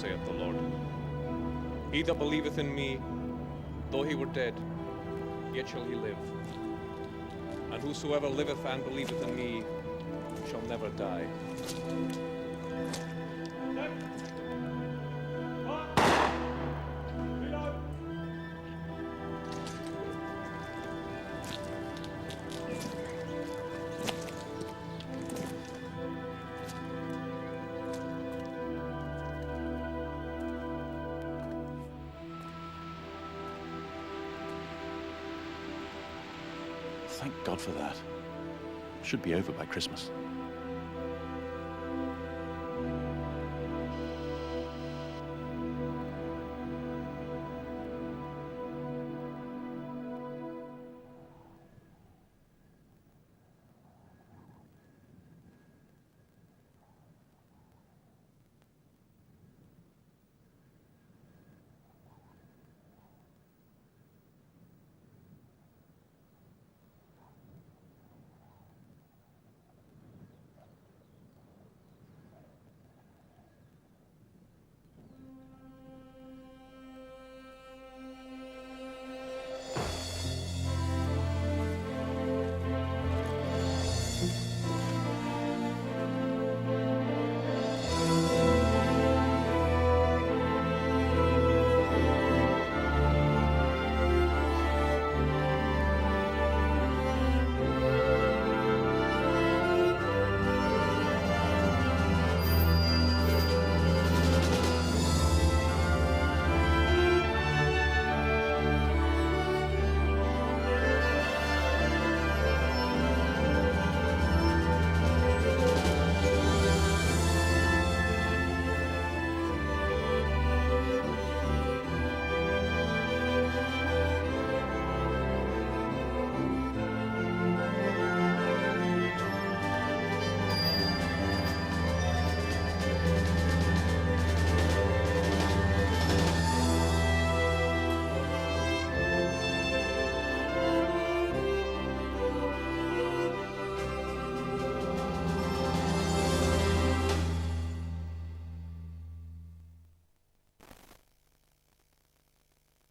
[SPEAKER 18] saith the Lord. He that believeth in me, though he were dead, yet shall he live. And whosoever liveth and believeth in me shall never die.
[SPEAKER 19] Thank God for that. Should be over by Christmas.